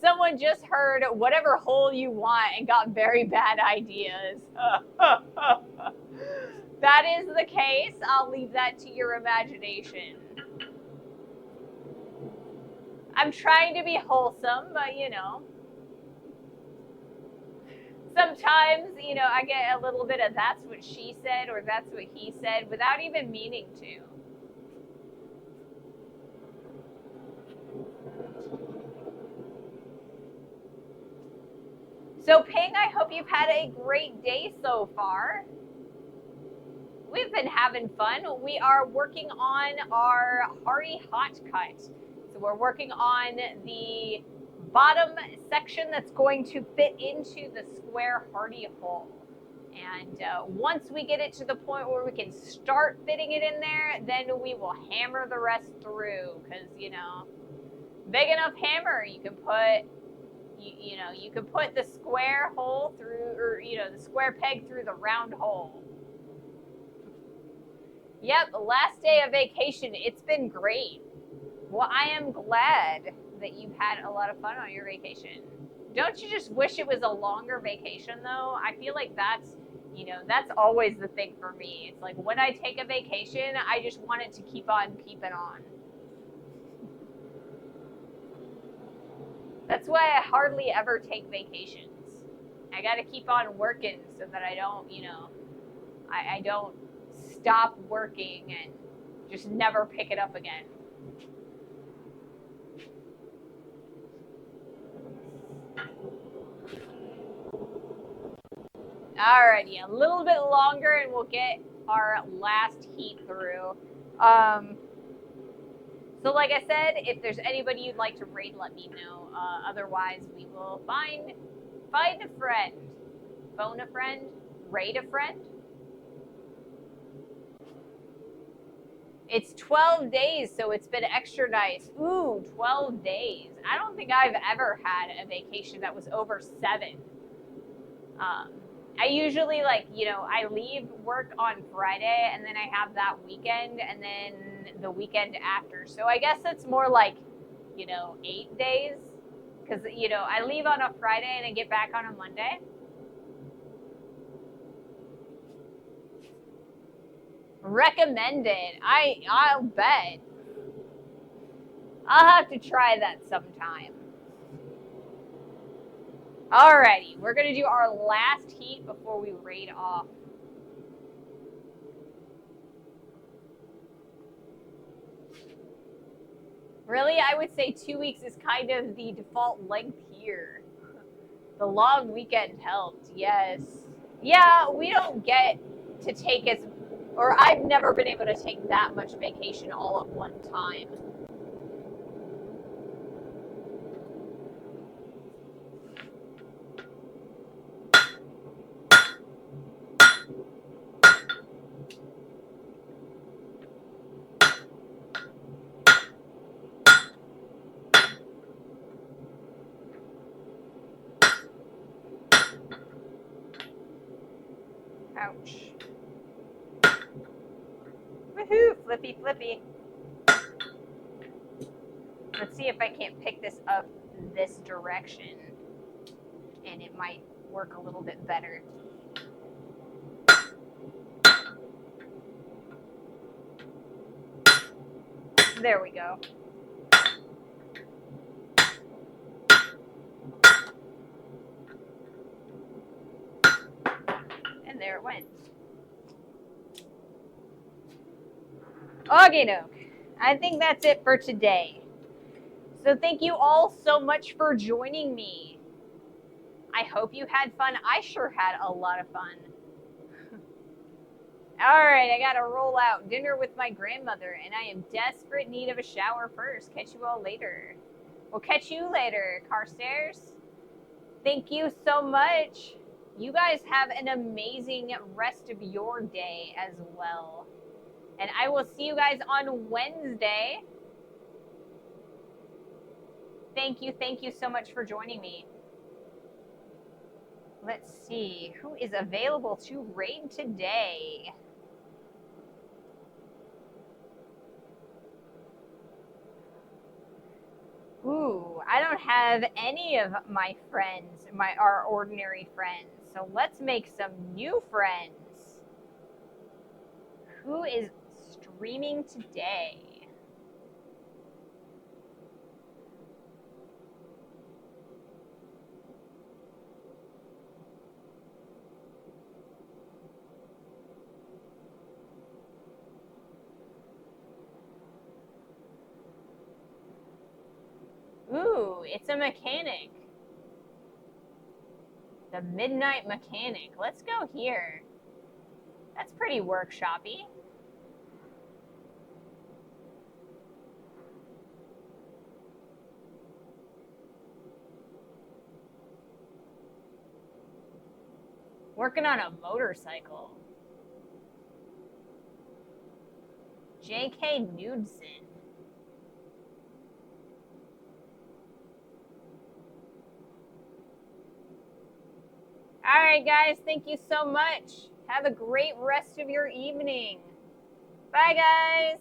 Someone just heard whatever hole you want and got very bad ideas. That is the case. I'll leave that to your imagination. I'm trying to be wholesome, but you know, sometimes, you know, I get a little bit of that's what she said or that's what he said without even meaning to. So, Ping, I hope you've had a great day so far. We've been having fun. We are working on our Hardy Hot Cut. So we're working on the bottom section that's going to fit into the square Hardy hole. And once we get it to the point where we can start fitting it in there, then we will hammer the rest through. Because, you know, big enough hammer, you can put... You know, you can put the square hole through, or, you know, the square peg through the round hole. Yep, last day of vacation. It's been great. Well, I am glad that you've had a lot of fun on your vacation. Don't you just wish it was a longer vacation, though? I feel like that's, you know, that's always the thing for me. It's like when I take a vacation, I just want it to keep on keeping on. That's why I hardly ever take vacations. I got to keep on working so that I don't, you know, I don't stop working and just never pick it up again. Alrighty, a little bit longer and we'll get our last heat through. So like I said, if there's anybody you'd like to raid, let me know. Otherwise, we will find a friend, phone a friend, raid a friend. It's 12 days, so it's been extra nice. Ooh, 12 days. I don't think I've ever had a vacation that was over 7. I usually, like, you know, I leave work on Friday and then I have that weekend and then the weekend after. So I guess it's more like, you know, 8 days. Because, you know, I leave on a Friday and I get back on a Monday. Recommended. I'll bet. I'll have to try that sometime. Alrighty, we're gonna do our last heat before we raid off. Really, I would say 2 weeks is kind of the default length here. The long weekend helped, yes. Yeah, we don't get to take as, or I've never been able to take that much vacation all at one time. Ouch. Woohoo, flippy, flippy. Let's see if I can't pick this up this direction, and it might work a little bit better. There we go. And there it went. Okay, doke. I think that's it for today. So thank you all so much for joining me. I hope you had fun. I sure had a lot of fun. Alright, I gotta roll out. Dinner with my grandmother, and I am desperate need of a shower first. Catch you all later. We'll catch you later, Carstairs. Thank you so much. You guys have an amazing rest of your day as well. And I will see you guys on Wednesday. Thank you so much for joining me. Let's see, who is available to raid today? Ooh, I don't have any of my friends, our ordinary friends. So let's make some new friends. Who is streaming today? Ooh, it's a mechanic. The Midnight Mechanic. Let's go here. That's pretty workshoppy. Working on a motorcycle. J.K. Nudson. All right, guys, thank you so much. Have a great rest of your evening. Bye, guys.